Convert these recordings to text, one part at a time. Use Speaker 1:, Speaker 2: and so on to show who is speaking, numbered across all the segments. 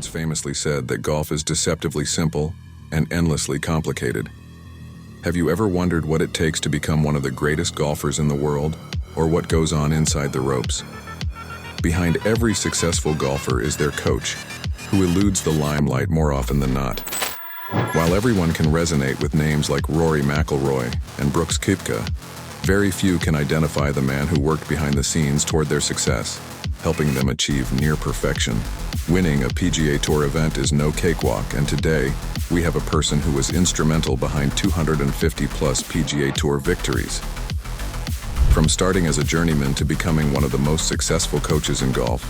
Speaker 1: once famously said that golf is deceptively simple and endlessly complicated. Have you ever wondered what it takes to become one of the greatest golfers in the world, or what goes on inside the ropes? Behind every successful golfer is their coach, who eludes the limelight more often than not. While everyone can resonate with names like Rory McIlroy and Brooks Koepka, very few can identify the man who worked behind the scenes toward their success, helping them achieve near perfection. Winning a PGA Tour event is no cakewalk, and today, we have a person who was instrumental behind 250-plus PGA Tour victories. From starting as a journeyman to becoming one of the most successful coaches in golf,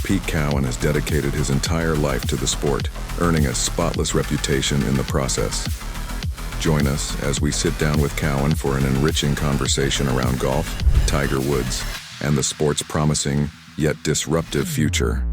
Speaker 1: Pete Cowen has dedicated his entire life to the sport, earning a spotless reputation in the process. Join us as we sit down with Cowen for an enriching conversation around golf, Tiger Woods, and the sport's promising yet disruptive future.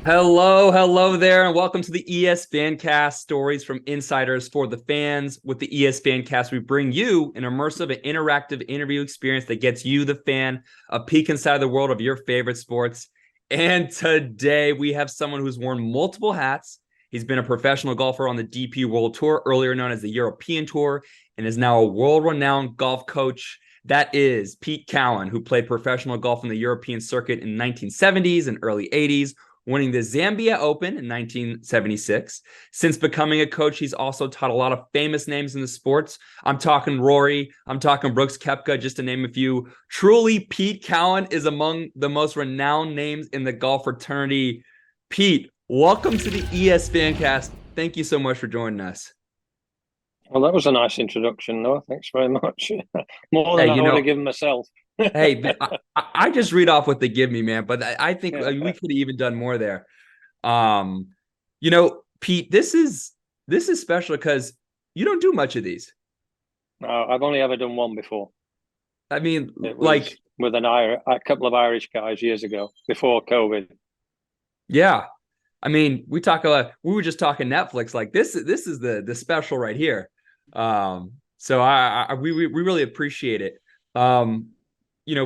Speaker 2: Hello there, and welcome to the ES Fancast, stories from insiders for the fans. With the ES Fancast, we bring you an immersive and interactive interview experience that gets you, the fan, a peek inside the world of your favorite sports. And today we have someone who's worn multiple hats. He's been a professional golfer on the DP World Tour, earlier known as the European Tour, and is now a world-renowned golf coach. That is Pete Cowen, who played professional golf on the European circuit in the 1970s and early 80s, winning the Zambia Open in 1976. Since becoming a coach, he's also taught a lot of famous names in the sports. I'm talking Rory, I'm talking Brooks Koepka, just to name a few. Truly, Pete Cowen is among the most renowned names in the golf fraternity. Pete, welcome to the ES Fancast. Thank you so much for joining us.
Speaker 3: Well, that was a nice introduction, Noah. Thanks very much. More than I would have given myself.
Speaker 2: Hey, I just read off what they give me, man. But I think we could have even done more there. Pete, this is special because you don't do much of these.
Speaker 3: No, I've only ever done one before.
Speaker 2: I mean,
Speaker 3: with a couple of Irish guys years ago, before COVID.
Speaker 2: Yeah, I mean, we were just talking Netflix. Like this is the special right here. So we really appreciate it.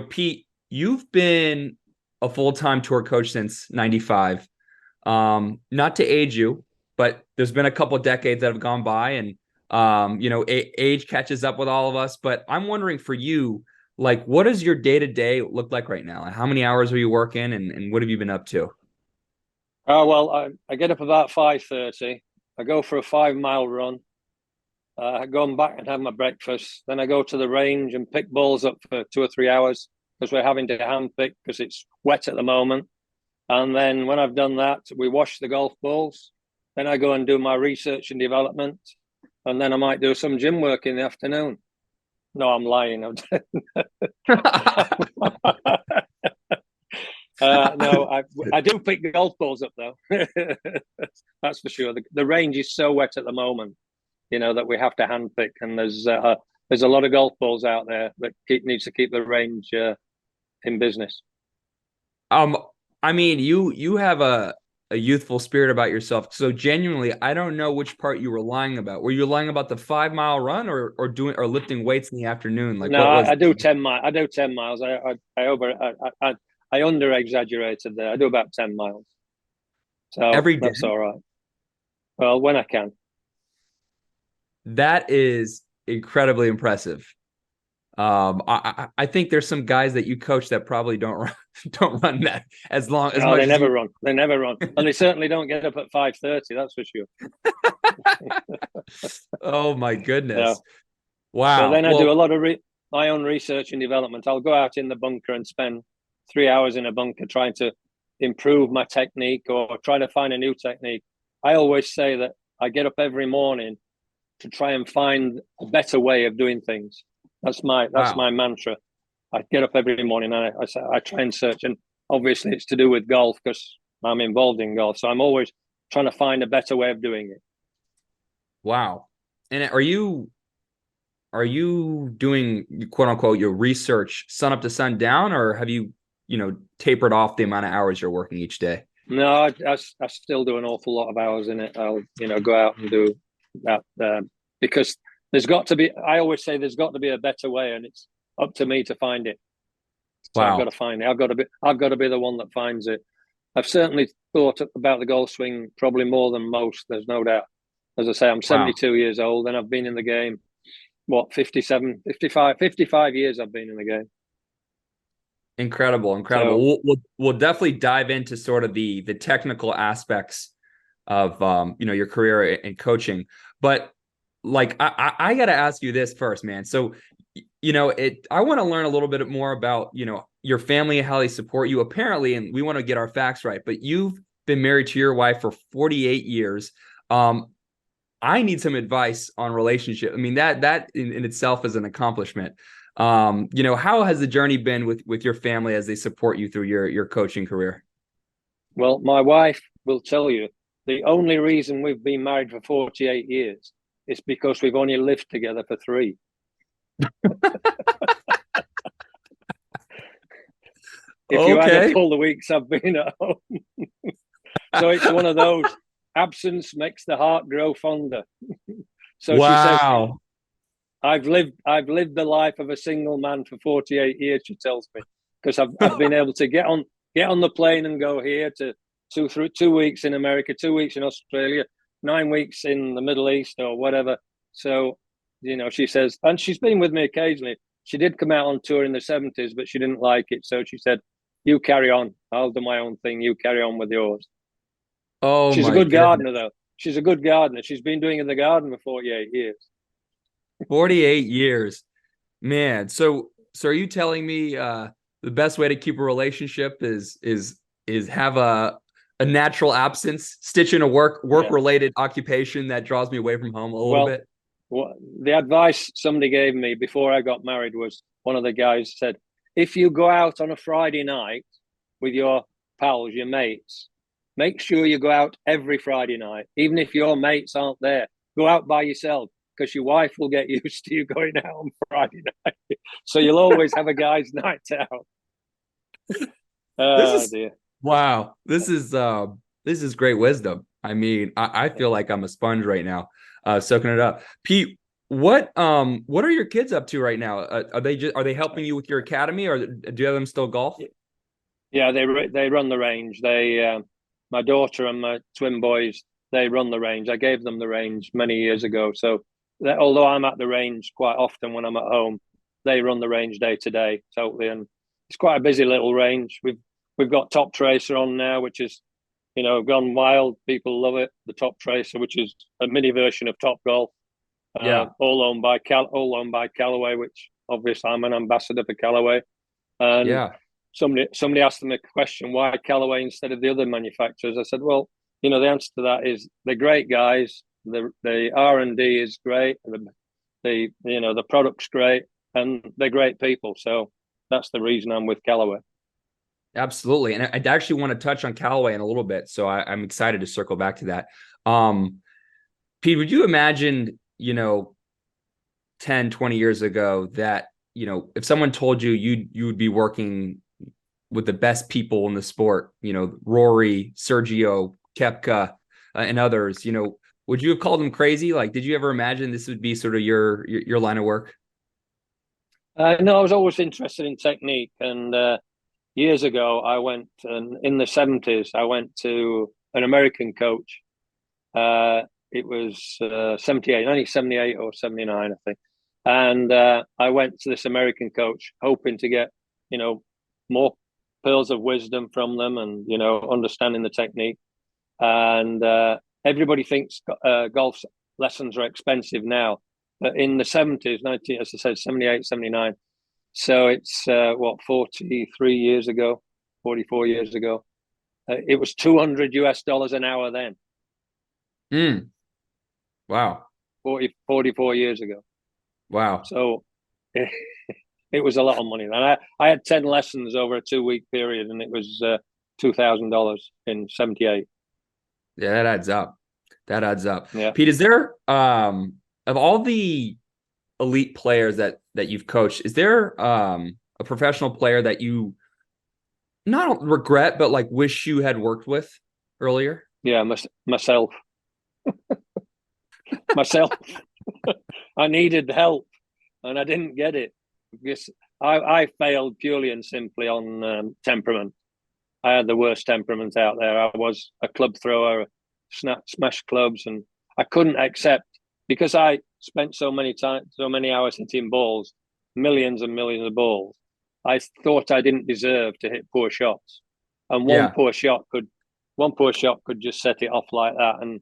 Speaker 2: Pete, you've been a full-time tour coach since 95. Not to age you, but there's been a couple of decades that have gone by, and age catches up with all of us. But I'm wondering for you, like, what does your day-to-day look like right now? How many hours are you working, and what have you been up to?
Speaker 3: Oh, well, I get up about 5:30. I go for a 5-mile run. I go back and have my breakfast. Then I go to the range and pick balls up for 2 or 3 hours because we're having to hand pick because it's wet at the moment. And then when I've done that, we wash the golf balls. Then I go and do my research and development. And then I might do some gym work in the afternoon. No, I'm lying. No, I do pick golf balls up, though. That's for sure. The range is so wet at the moment, that we have to hand pick, and there's a lot of golf balls out there that needs to keep the range in business.
Speaker 2: I mean, you have a youthful spirit about yourself. So genuinely, I don't know which part you were lying about. Were you lying about the 5-mile run or lifting weights in the afternoon? Like,
Speaker 3: no, I do 10 miles. I do 10 miles. I under exaggerated there. I do about 10 miles. So
Speaker 2: every day?
Speaker 3: That's all right. Well, when I can.
Speaker 2: That is incredibly impressive. I think there's some guys that you coach that probably don't run that as long as much.
Speaker 3: They never run. They never run, and they certainly don't get up at 5:30. That's for sure.
Speaker 2: Oh my goodness!
Speaker 3: Yeah.
Speaker 2: Wow.
Speaker 3: So then I do a lot of my own research and development. I'll go out in the bunker and spend 3 hours in a bunker trying to improve my technique or trying to find a new technique. I always say that I get up every morning to try and find a better way of doing things. That's my mantra. I get up every morning and I try and search, and obviously it's to do with golf because I'm involved in golf. So I'm always trying to find a better way of doing it.
Speaker 2: Wow. And are you doing, quote unquote, your research sun up to sundown, or have you tapered off the amount of hours you're working each day?
Speaker 3: No, I still do an awful lot of hours in it. I'll go out and do that because there's got to be. I always say there's got to be a better way, and it's up to me to find it. So wow. I've got to find it. I've got to be the one that finds it. I've certainly thought about the golf swing probably more than most. There's no doubt. As I say, I'm 72 years old, and I've been in the game, 55 years I've been in the game.
Speaker 2: Incredible.
Speaker 3: So,
Speaker 2: We'll definitely dive into sort of the technical aspects of your career in coaching. But like I got to ask you this first, man. So I want to learn a little bit more about your family and how they support you. Apparently, and we want to get our facts right, but you've been married to your wife for 48 years. I need some advice on relationship. I mean, that in itself is an accomplishment. How has the journey been with your family as they support you through your coaching career?
Speaker 3: well, my wife will tell you the only reason we've been married for 48 years is because we've only lived together for 3. If you add up all the weeks I've been at home. So it's one of those, absence makes the heart grow fonder. So she says, I've lived the life of a single man for 48 years, she tells me, because I've been able to get on the plane and go here to 2 weeks in America, 2 weeks in Australia, 9 weeks in the Middle East or whatever. So, she says, and she's been with me occasionally. She did come out on tour in the 70s, but she didn't like it. So she said, you carry on. I'll do my own thing. You carry on with yours.
Speaker 2: Oh,
Speaker 3: she's a good gardener, though. She's a good gardener. She's been doing in the garden for 48 years.
Speaker 2: 48 years, man. So are you telling me the best way to keep a relationship is have a natural absence, stitch in a work related occupation that draws me away from home a little bit?
Speaker 3: Well, the advice somebody gave me before I got married was, one of the guys said, if you go out on a Friday night with your pals, your mates, make sure you go out every Friday night, even if your mates aren't there. Go out by yourself, because your wife will get used to you going out on Friday night. So you'll always have a guy's night out. Dear.
Speaker 2: Wow. This is great wisdom. I mean, I feel like I'm a sponge right now, soaking it up. Pete, what are your kids up to right now? Are they helping you with your academy, or do you have them still golf?
Speaker 3: Yeah, they run the range. My daughter and my twin boys, they run the range. I gave them the range many years ago. So although I'm at the range quite often when I'm at home, they run the range day to day totally. And it's quite a busy little range. We've got Top Tracer on now, which is, gone wild. People love it. The Top Tracer, which is a mini version of Top Golf. All owned by Callaway, which obviously I'm an ambassador for Callaway. And somebody asked them a question, why Callaway instead of the other manufacturers? I said, well, the answer to that is they're great guys. The R&D is great. The product's great, and they're great people. So that's the reason I'm with Callaway.
Speaker 2: Absolutely. And I actually want to touch on Callaway in a little bit. So I'm excited to circle back to that. Pete, would you imagine, 10, 20 years ago that, if someone told you you would be working with the best people in the sport, Rory, Sergio, Koepka, and others, would you have called them crazy? Like, did you ever imagine this would be sort of your line of work?
Speaker 3: No, I was always interested in technique. And years ago, I went, and in the 70s, I went to an American coach. It was 1978 or 79, I think. And I went to this American coach hoping to get, more pearls of wisdom from them and, understanding the technique. And everybody thinks golf lessons are expensive now. But in the 70s, as I said, 78, 79. So it's 43 years ago, 44 years ago. It was $200 an hour then.
Speaker 2: Wow.
Speaker 3: 44 years ago.
Speaker 2: Wow.
Speaker 3: So it was a lot of money. And I had 10 lessons over a 2-week period, and it was $2,000 in 78.
Speaker 2: Yeah, that adds up.
Speaker 3: Yeah.
Speaker 2: Pete, is there, of all the elite players that you've coached, is there a professional player that you not regret, but like wish you had worked with earlier?
Speaker 3: Yeah, myself. Myself. I needed help and I didn't get it because I failed purely and simply on temperament. I had the worst temperament out there. I was a club thrower, smash clubs, and I couldn't accept, because I spent so many hours hitting balls, millions and millions of balls. I thought I didn't deserve to hit poor shots, and one poor shot could just set it off like that. And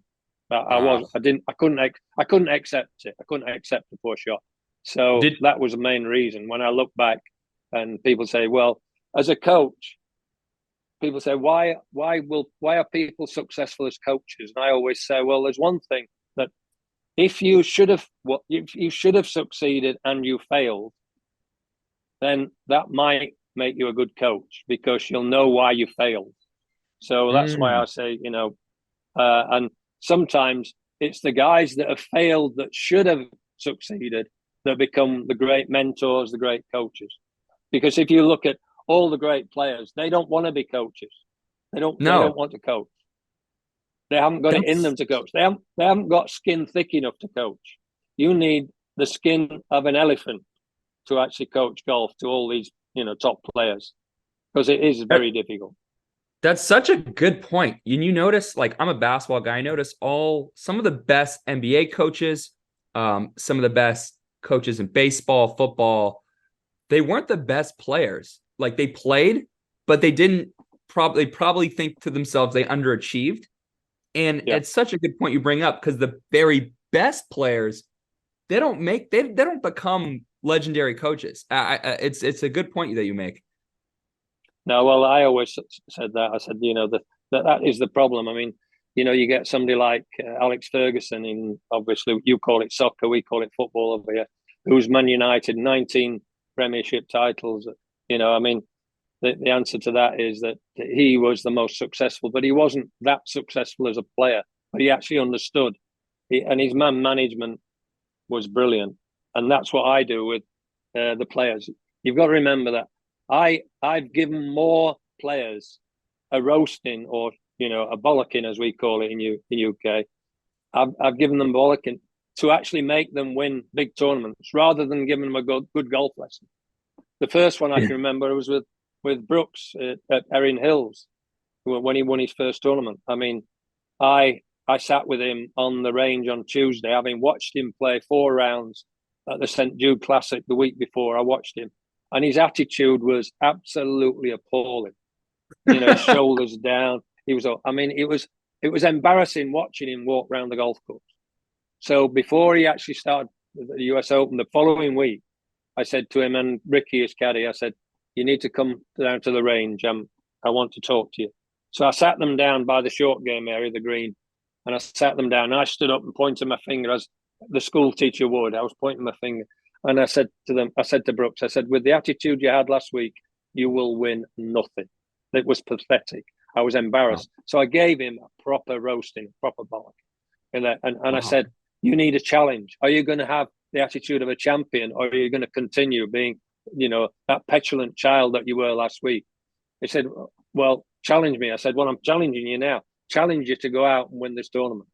Speaker 3: I couldn't accept it. I couldn't accept the poor shot. So that was the main reason. When I look back, and people say, well, as a coach, people say, why are people successful as coaches? And I always say, well, there's one thing, that if you should have succeeded and you failed, then that might make you a good coach, because you'll know why you failed. So that's why I say, and sometimes it's the guys that have failed that should have succeeded that become the great mentors, the great coaches. Because if you look at all the great players, they don't want to be coaches. They don't want to coach. They haven't got it in them to coach. They haven't got skin thick enough to coach. You need the skin of an elephant to actually coach golf to all these, top players, because it is very difficult.
Speaker 2: That's such a good point. You notice, like, I'm a basketball guy. I notice some of the best NBA coaches, some of the best coaches in baseball, football, they weren't the best players. Like, they played, but they didn't probably think to themselves they underachieved. And it's such a good point you bring up, because the very best players, they don't become legendary coaches. It's a good point that you make.
Speaker 3: No, well, I always said that. I said, that is the problem. I mean, you get somebody like Alex Ferguson obviously you call it soccer, we call it football over here, who's Man United, 19 Premiership titles. I mean, the answer to that is that he was the most successful, but he wasn't that successful as a player. But he actually understood, and his man management was brilliant. And that's what I do with the players. You've got to remember that I've given more players a roasting, or a bollocking, as we call it in UK. I've given them bollocking to actually make them win big tournaments, rather than giving them a good golf lesson. The first one I can remember was with Brooks at Erin Hills when he won his first tournament. I mean, I sat with him on the range on Tuesday, having watched him play 4 rounds at the St. Jude Classic the week before. I watched him, and his attitude was absolutely appalling. His shoulders down. It was embarrassing watching him walk around the golf course. So before he actually started the US Open the following week, I said to him, and Ricky, his caddy, I said, you need to come down to the range. I want to talk to you. So I sat them down by the short game area, the green, and I sat them down. And I stood up and pointed my finger, as the school teacher would. I was pointing my finger. And I said to Brooks, I said, with the attitude you had last week, you will win nothing. It was pathetic. I was embarrassed. Wow. So I gave him a proper roasting, proper bollock. And I said, you need a challenge. Are you going to have the attitude of a champion, or are you going to continue being, that petulant child that you were last week? He said, well, challenge me. I said, well, I'm challenging you now. Challenge you to go out and win this tournament.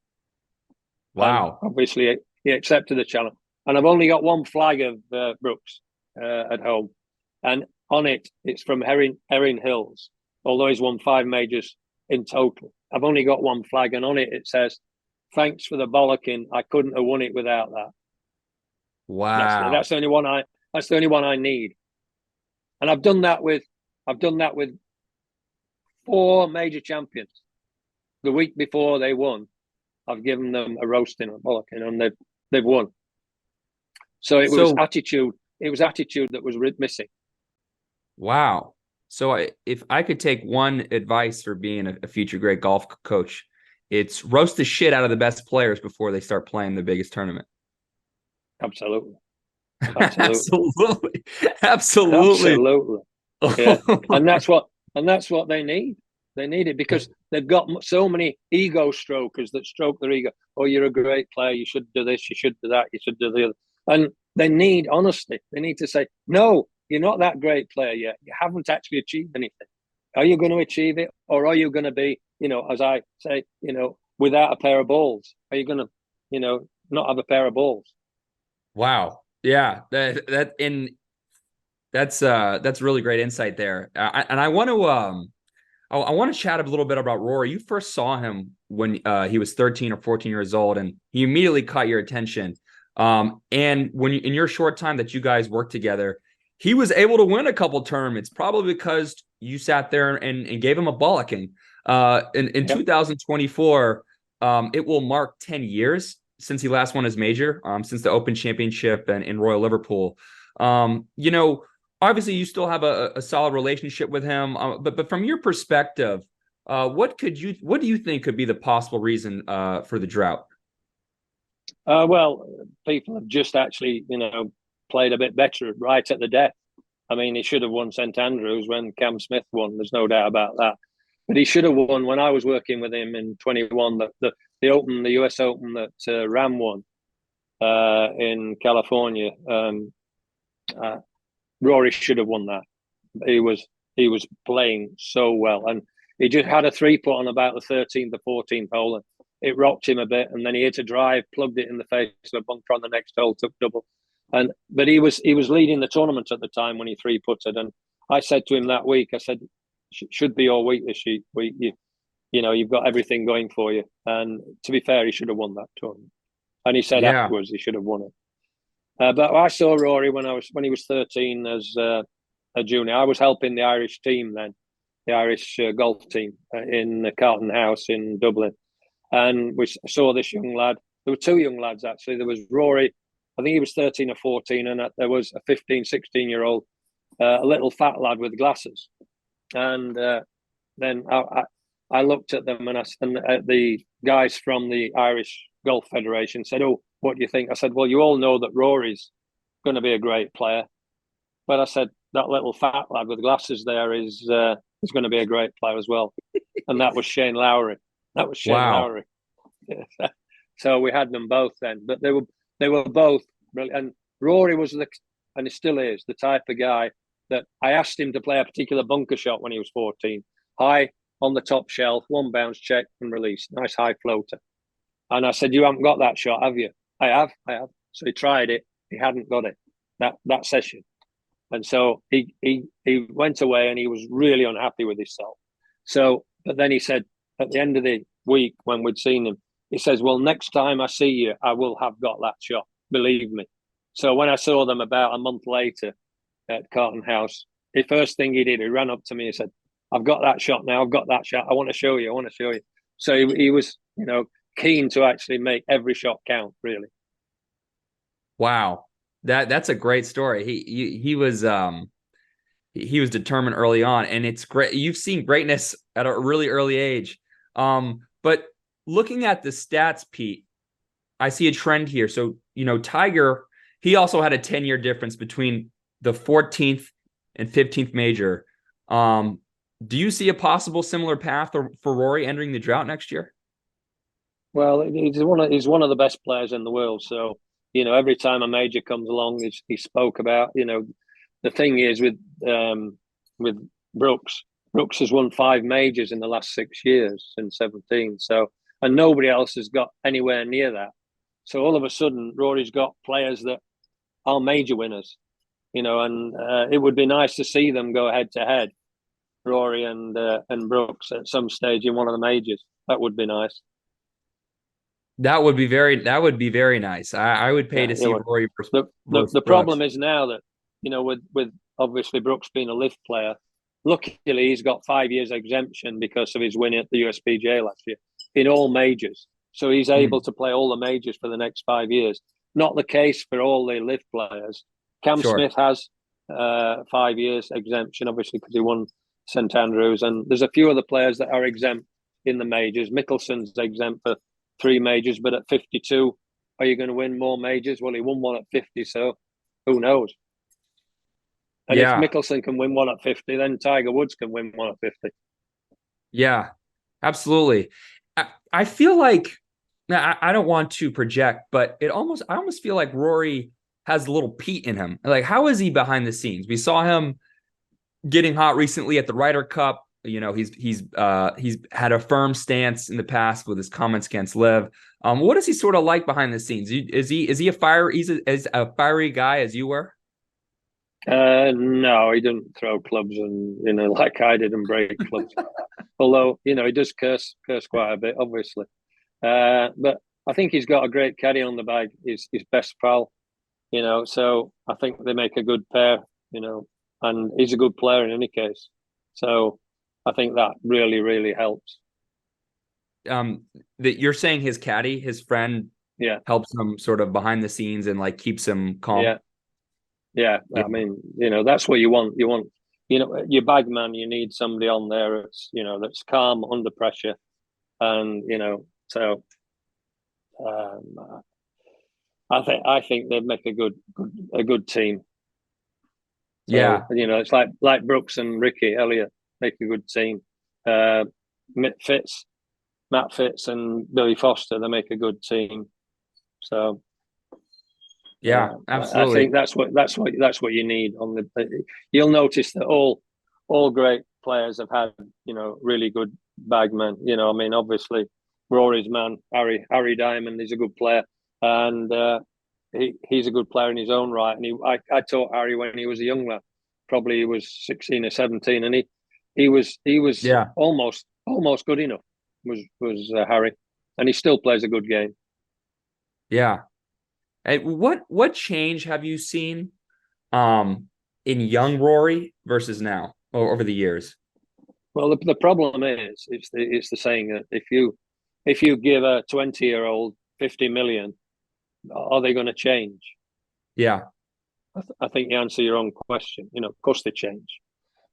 Speaker 2: Wow.
Speaker 3: And obviously, he accepted the challenge. And I've only got one flag of Brooks at home. And on it, it's from Erin Hills, although he's won 5 majors in total. I've only got one flag, and on it, it says, thanks for the bollocking. I couldn't have won it without that.
Speaker 2: Wow.
Speaker 3: That's the only one I need. And I've done that with 4 major champions. The week before they won, I've given them a roasting, a bollocking, and they've won. So it was attitude. It was attitude that was missing.
Speaker 2: Wow. So if I could take one advice for being a future great golf coach, it's roast the shit out of the best players before they start playing the biggest tournament.
Speaker 3: Absolutely.
Speaker 2: Absolutely.
Speaker 3: Yeah. And that's what they need. They need it because they've got so many ego strokers that stroke their ego. Oh, you're a great player. You should do this. You should do that. You should do the other. And they need honesty. They need to say, no, you're not that great player yet. You haven't actually achieved anything. Are you going to achieve it? Or are you going to be, as I say, without a pair of balls? Are you going to, not have a pair of balls?
Speaker 2: Wow. Yeah. That's really great insight there. And I want to, I want to chat a little bit about Rory. You first saw him when he was 13 or 14 years old, and he immediately caught your attention. And when in your short time that you guys worked together, he was able to win a couple tournaments, probably because you sat there and gave him a bollocking. In 2024, it will mark 10 years since he last won his major, since the Open Championship and in Royal Liverpool. Obviously you still have a solid relationship with him, but from your perspective, what do you think could be the possible reason for the drought?
Speaker 3: Well, people have just actually, played a bit better right at the death. I mean, he should have won St Andrews when Cam Smith won. There's no doubt about that. But he should have won when I was working with him in 21. The Open, the US Open that Ram won in California. Rory should have won that. He was playing so well, and he just had a 3-putt on about the 13th or 14th hole, and it rocked him a bit, and then he hit a drive, plugged it in the face of a bunker on the next hole, took double. But he was leading the tournament at the time when he 3-putted, and I said to him that week, I said, should be your week this week. You've got everything going for you. And to be fair, he should have won that tournament. And he said afterwards he should have won it. But I saw Rory when he was 13 as a junior. I was helping the Irish team then, the Irish golf team in the Carlton House in Dublin. And we saw this young lad. There were two young lads, actually. There was Rory, I think he was 13 or 14, and there was a 15, 16-year-old, a little fat lad with glasses. And then I looked at them, and the guys from the Irish Golf Federation said, "Oh, what do you think?" I said, "Well, you all know that Rory's going to be a great player." But I said, that little fat lad with glasses there is going to be a great player as well. And that was Shane Lowry. Lowry. So we had them both then. But they were both brilliant. And Rory was and he still is, the type of guy that I asked him to play a particular bunker shot when he was 14. High on the top shelf, one bounce, check and release. Nice high floater. And I said, "You haven't got that shot, have you?" I have. So he tried it. He hadn't got it that session. And so he went away and he was really unhappy with himself. So, but then he said at the end of the week when we'd seen him, he says, "Well, next time I see you, I will have got that shot. Believe me." So when I saw them about a month later at Carlton House, the first thing he did, he ran up to me and said, "I've got that shot now. I've got that shot. I want to show you. So he was, keen to actually make every shot count, really.
Speaker 2: Wow. That's a great story. He was determined early on, and it's great. You've seen greatness at a really early age. But looking at the stats, Pete, I see a trend here. So, Tiger, he also had a 10-year difference between the 14th and 15th major. Do you see a possible similar path for Rory entering the drought next year?
Speaker 3: Well, he's one of the best players in the world. So, every time a major comes along, he spoke about, the thing is with Brooks has won 5 majors in the last 6 years since 17. So, and nobody else has got anywhere near that. So all of a sudden, Rory's got players that are major winners, and it would be nice to see them go head to head, Rory and Brooks at some stage in one of the majors. That would be nice.
Speaker 2: That would be very nice. I would pay to see Rory.
Speaker 3: The problem is now that, with obviously Brooks being a lift player, luckily he's got 5 years exemption because of his win at the USPGA last year in all majors. So he's able to play all the majors for the next 5 years. Not the case for all the lift players. Cam Smith has 5 years exemption, obviously, because he won St Andrews. And there's a few other players that are exempt in the majors. Mickelson's exempt for 3 majors, but at 52, are you going to win more majors? Well, he won one at 50, so who knows? And if Mickelson can win one at 50, then Tiger Woods can win one at 50.
Speaker 2: Yeah, absolutely. I feel like, I don't want to project, but I almost feel like Rory has a little Pete in him. Like, how is he behind the scenes? We saw him getting hot recently at the Ryder Cup. He's had a firm stance in the past with his comments against Liv. What is he sort of like behind the scenes? Is he a fiery guy as you were?
Speaker 3: No, he doesn't throw clubs and like I did and break clubs. Although he does curse quite a bit, obviously. But I think he's got a great caddy on the bag. His best pal, So I think they make a good pair, and he's a good player in any case. So I think that really, really helps.
Speaker 2: That you're saying his caddy, his friend,
Speaker 3: Yeah,
Speaker 2: helps him sort of behind the scenes and like keeps him calm.
Speaker 3: Yeah.
Speaker 2: Yeah.
Speaker 3: I mean, that's what you want. You want, your bag man. You need somebody on there that's calm under pressure, and so um, I think they'd make a good team. So,
Speaker 2: Yeah.
Speaker 3: it's like Brooks and Ricky Elliott make a good team. Matt Fitz and Billy Foster, they make a good team. So
Speaker 2: Yeah,
Speaker 3: I
Speaker 2: absolutely.
Speaker 3: think that's what you need on the. You'll notice that all great players have had really good bagmen. I mean, obviously Rory's man Harry Diamond is a good player, and he's a good player in his own right. And I taught Harry when he was a young lad, probably he was 16 or 17, and he was
Speaker 2: Yeah.
Speaker 3: almost good enough. Was Harry, and he still plays a good game.
Speaker 2: Yeah. And what change have you seen in young Rory versus now over the years?
Speaker 3: Well, the problem is it's the saying that if you give a 20-year-old 50 million, are they going to change?
Speaker 2: Yeah.
Speaker 3: I think you answer your own question. Of course they change,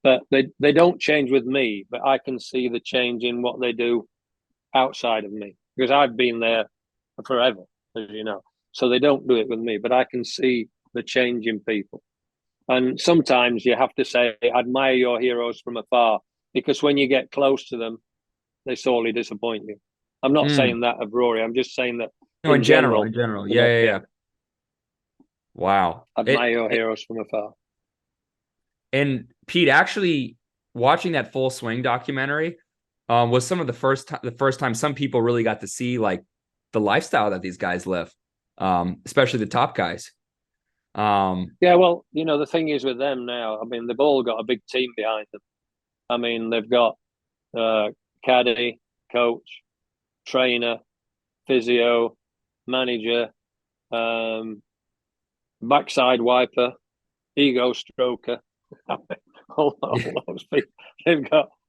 Speaker 3: but they don't change with me. But I can see the change in what they do outside of me because I've been there forever, as you know. So they don't do it with me, but I can see the change in people. And sometimes you have to say, admire your heroes from afar, because when you get close to them, they sorely disappoint you. I'm not saying that of Rory. I'm just saying that
Speaker 2: No,
Speaker 3: in general.
Speaker 2: Yeah. Wow.
Speaker 3: Admire your heroes from afar.
Speaker 2: And Pete, actually watching that Full Swing documentary was some of the first time some people really got to see like the lifestyle that these guys live, especially the top guys.
Speaker 3: Yeah, well, the thing is with them now, I mean, they've all got a big team behind them. I mean, they've got caddy, coach, trainer, physio, manager, backside wiper, ego stroker. all those people.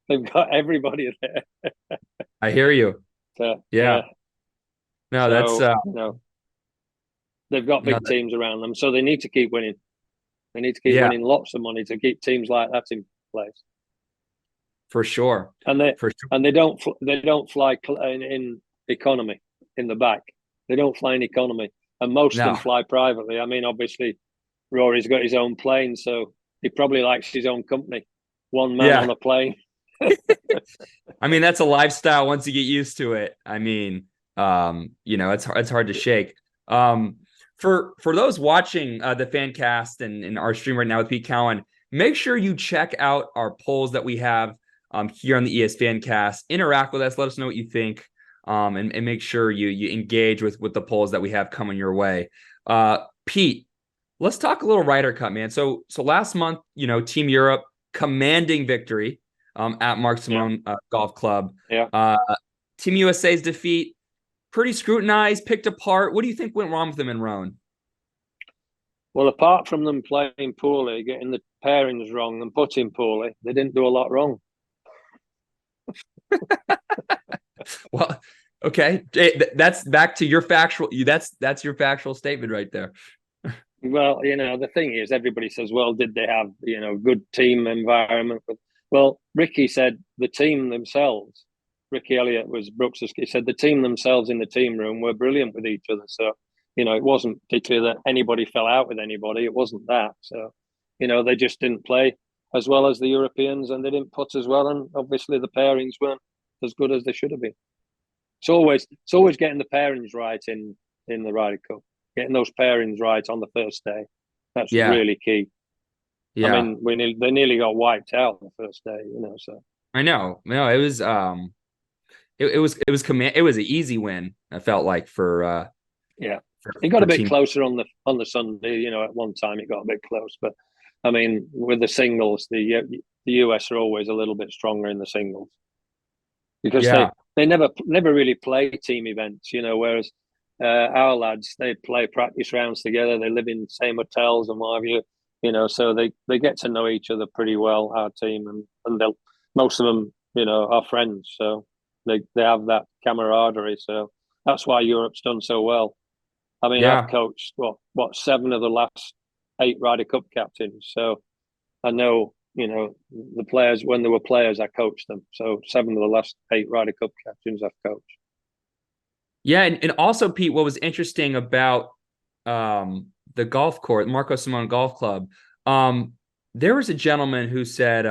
Speaker 3: They've got everybody there.
Speaker 2: I hear you.
Speaker 3: So,
Speaker 2: Yeah. No,
Speaker 3: so,
Speaker 2: that's
Speaker 3: they've got big teams around them, so they need to keep winning. They need to keep winning lots of money to keep teams like that in place.
Speaker 2: For sure.
Speaker 3: And they don't fly in economy in the back. They don't fly in economy, and most of them fly privately. I mean, obviously, Rory's got his own plane, so he probably likes his own company. One man on a plane.
Speaker 2: I mean, that's a lifestyle once you get used to it. I mean, it's hard to shake. For those watching the fan cast and our stream right now with Pete Cowen, make sure you check out our polls that we have here on the ES Fancast. Interact with us, let us know what you think, and make sure you engage with the polls that we have coming your way. Pete, let's talk a little Ryder Cup, man. So last month, Team Europe commanding victory at Mark Simone Golf Club.
Speaker 3: Yeah.
Speaker 2: Team USA's defeat, pretty scrutinized, picked apart. What do you think went wrong with them in Roan?
Speaker 3: Well, apart from them playing poorly, getting the pairings wrong and putting poorly, they didn't do a lot wrong.
Speaker 2: Well, okay, that's back to your factual. That's your factual statement right there.
Speaker 3: Well, the thing is, everybody says, well, did they have good team environment? Well, Ricky said the team themselves. Ricky Elliott was Brooks. He said the team themselves in the team room were brilliant with each other. So, it wasn't particularly that anybody fell out with anybody. It wasn't that. So, they just didn't play as well as the Europeans, and they didn't put as well. And obviously, the pairings weren't as good as they should have been. It's always getting the pairings right in the Ryder Cup. Getting those pairings right on the first day. That's really key.
Speaker 2: Yeah.
Speaker 3: I mean, they nearly got wiped out the first day. So
Speaker 2: I know. No, it was it was an easy win. I felt like for
Speaker 3: it got a bit closer on the Sunday. At one time it got a bit close, but I mean, with the singles, the US are always a little bit stronger in the singles because
Speaker 2: Yeah.
Speaker 3: they never really play team events, whereas our lads, they play practice rounds together, they live in the same hotels and what have you, so they get to know each other pretty well, our team, and they'll most of them, are friends, so they have that camaraderie. So that's why Europe's done so well. I mean, I've
Speaker 2: Yeah.
Speaker 3: coached what 7 of the last 8 Ryder Cup captains, so I know, the players when they were players, I coached them. So 7 of the last 8 Ryder Cup captains I've coached.
Speaker 2: Yeah, and also, Pete, what was interesting about the golf course, Marco Simone Golf Club, there was a gentleman who said,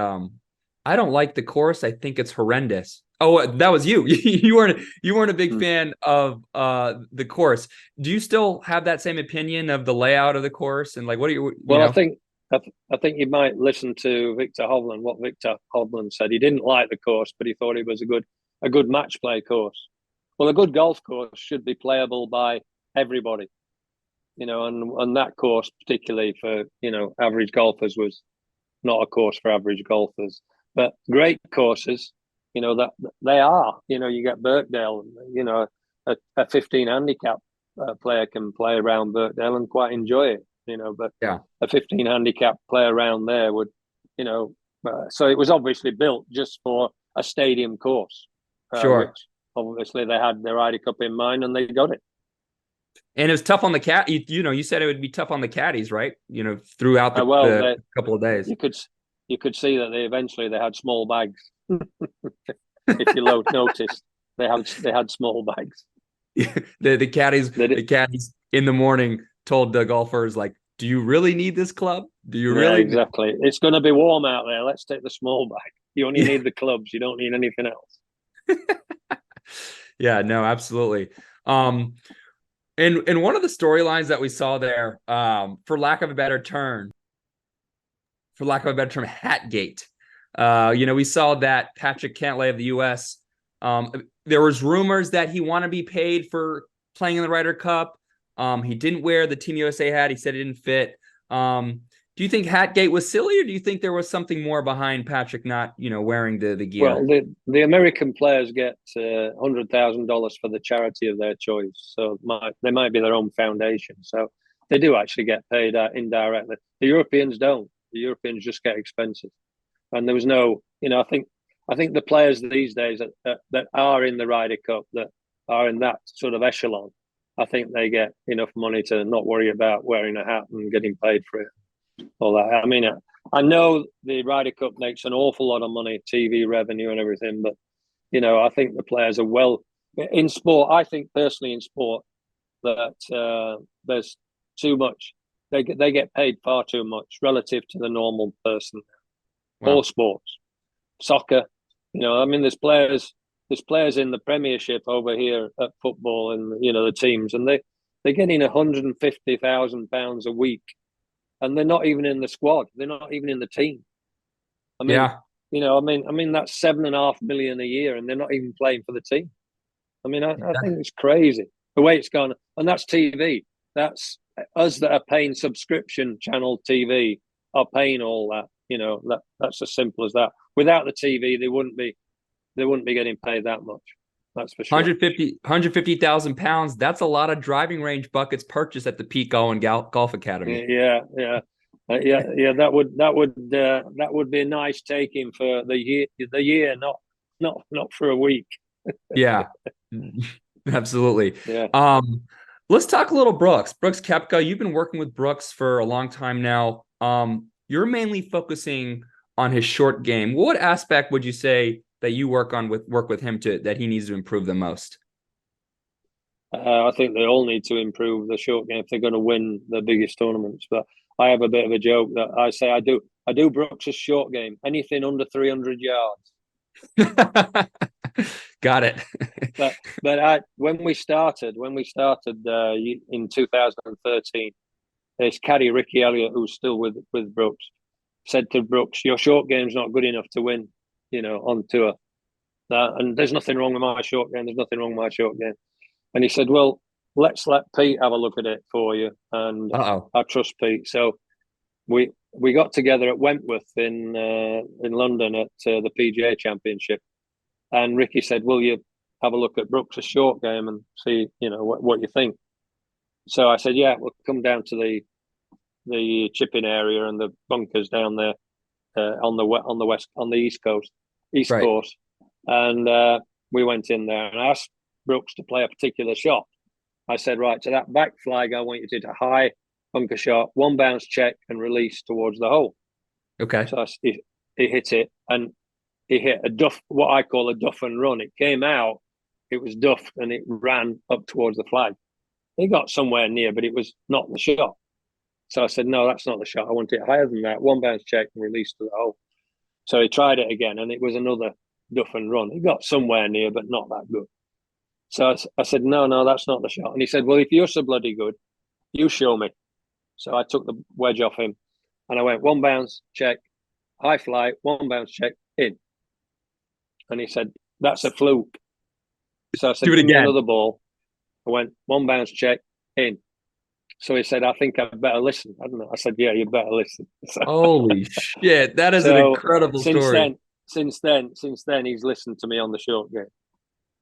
Speaker 2: I don't like the course. I think it's horrendous. Oh, that was you. You weren't a big fan of the course. Do you still have that same opinion of the layout of the course? And like, what do you
Speaker 3: Well,
Speaker 2: know?
Speaker 3: I think you might listen to Victor Hovland. What Victor Hovland said, he didn't like the course, but he thought it was a good match play course. Well, a good golf course should be playable by everybody, and that course, particularly for average golfers, was not a course for average golfers. But great courses, that they are. You get Birkdale, a 15 handicap player can play around Birkdale and quite enjoy it. But
Speaker 2: Yeah,
Speaker 3: a 15 handicap play around there would, so it was obviously built just for a stadium course,
Speaker 2: sure.
Speaker 3: which obviously they had their Ryder Cup in mind and they got it.
Speaker 2: And it was tough on the cat. You said it would be tough on the caddies, right? Throughout the couple of days.
Speaker 3: You could see that they had small bags. If you noticed, they had small bags.
Speaker 2: the caddies in the morning told the golfers, like, do you really need this club? Do you really?
Speaker 3: Exactly. It's going to be warm out there. Let's take the small bag. You only need the clubs. You don't need anything else.
Speaker 2: Yeah, no, absolutely. And one of the storylines that we saw there, for lack of a better term, Hatgate. We saw that Patrick Cantlay of the U.S. There was rumors that he wanted to be paid for playing in the Ryder Cup. He didn't wear the Team USA hat. He said it didn't fit. Do you think Hatgate was silly, or do you think there was something more behind Patrick not, wearing the gear?
Speaker 3: Well, the American players get $100,000 for the charity of their choice, so they might be their own foundation. So they do actually get paid indirectly. The Europeans don't. The Europeans just get expenses, and there was no, I think the players these days that are in the Ryder Cup, that are in that sort of echelon, I think they get enough money to not worry about wearing a hat and getting paid for it. All that. I mean, I know the Ryder Cup makes an awful lot of money, TV revenue and everything, but I think the players are well in sport. I think personally in sport that there's too much. They get paid far too much relative to the normal person.
Speaker 2: Wow.
Speaker 3: All sports, soccer. I mean, there's players in the Premiership over here at football, and the teams, and they're getting £150,000 a week. And they're not even in the squad. They're not even in the team. I mean,
Speaker 2: yeah.
Speaker 3: I mean that's $7.5 million a year, and they're not even playing for the team. I mean, I think it's crazy the way it's gone, and that's TV. That's us that are paying subscription channel TV are paying all that. That's as simple as that. Without the TV, they wouldn't be getting paid that much. That's for sure.
Speaker 2: 150,000 pounds. That's a lot of driving range buckets purchased at the Pete Cowen Golf Academy.
Speaker 3: Yeah. That would be a nice taking for the year, not for a week.
Speaker 2: Yeah, absolutely.
Speaker 3: Yeah.
Speaker 2: Let's talk a little Brooks Koepka. You've been working with Brooks for a long time now. You're mainly focusing on his short game. What aspect would you say that you work with him that he needs to improve the most?
Speaker 3: I think they all need to improve the short game if they're going to win the biggest tournaments. But I have a bit of a joke that I say I do Brooks' short game, anything under 300 yards.
Speaker 2: Got it.
Speaker 3: but when we started in 2013, his caddy Ricky Elliott, who's still with Brooks, said to Brooks, "Your short game's not good enough to win, on tour. And there's nothing wrong with my short game. There's nothing wrong with my short game." And he said, "Well, let's let Pete have a look at it for you." And I trust Pete. So we got together at Wentworth in London at the PGA Championship, and Ricky said, "Will you have a look at Brooks' short game and see, what you think?" So I said, "Yeah, we'll come down to the chipping area and the bunkers down there on the east
Speaker 2: Right.
Speaker 3: course." And we went in there, and I asked Brooks to play a particular shot. I said, "Right, to that back flag, I want you to hit a high bunker shot, one bounce check, and release towards the hole."
Speaker 2: Okay.
Speaker 3: So he hit it, and he hit a duff, what I call a duff and run. It came out, it was duffed, and it ran up towards the flag. He got somewhere near, but it was not the shot. So I said, "No, that's not the shot. I want it higher than that. One bounce check and release to the hole." So he tried it again, and it was another duff and run. He got somewhere near, but not that good. So I said, no, that's not the shot. And he said, "Well, if you're so bloody good, you show me." So I took the wedge off him, and I went one bounce check, high fly, one bounce check, in. And he said, "That's a fluke." So I said,
Speaker 2: Do it
Speaker 3: "Give me
Speaker 2: again.
Speaker 3: another ball." I went one bounce check, in. So he said, "I think I'd better listen." I don't know. I said, "Yeah, you better listen."
Speaker 2: Holy shit. That is an
Speaker 3: So
Speaker 2: incredible story.
Speaker 3: since then, he's listened to me on the short game,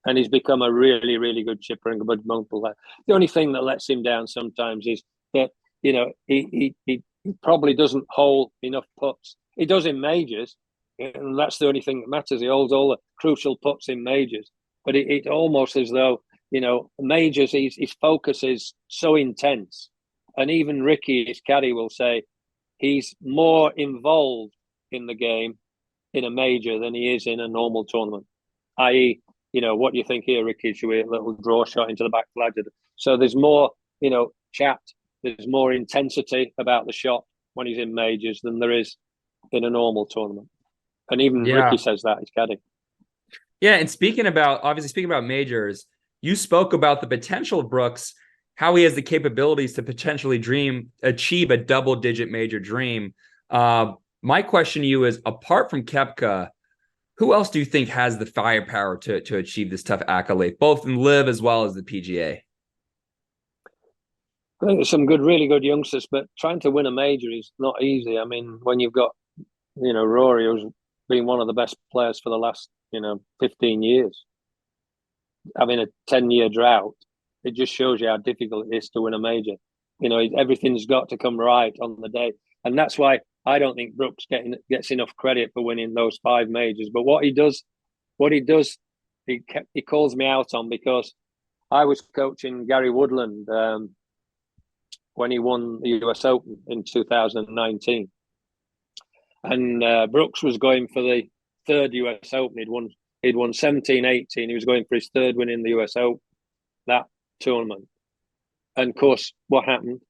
Speaker 3: and he's become a really, really good chipper and a good monk player. The only thing that lets him down sometimes is that he probably doesn't hold enough putts. He does in majors, and that's the only thing that matters. He holds all the crucial putts in majors, but it almost as though majors, his focus is so intense, and even Ricky, his caddy, will say he's more involved in the game in a major than he is in a normal tournament. I.e., what do you think here, Ricky? Should we a little draw shot into the back flag? So there's more, chat. There's more intensity about the shot when he's in majors than there is in a normal tournament. And even Ricky says that, he's caddy.
Speaker 2: Yeah, and speaking about majors, you spoke about the potential of Brooks, how he has the capabilities to potentially achieve a double-digit major dream. My question to you is, apart from Koepka, who else do you think has the firepower to achieve this tough accolade, both in LIV as well as the PGA?
Speaker 3: I think there's some really good youngsters, but trying to win a major is not easy. I mean, when you've got, Rory, who's been one of the best players for the last, 15 years, having a 10-year drought, it just shows you how difficult it is to win a major. Everything's got to come right on the day. And that's why I don't think Brooks gets enough credit for winning those 5 majors. But what he does, he calls me out on, because I was coaching Gary Woodland when he won the US Open in 2019. And Brooks was going for the 3rd US Open. He'd won 17, 18. He was going for his 3rd win in the US Open, that tournament. And of course, what happened?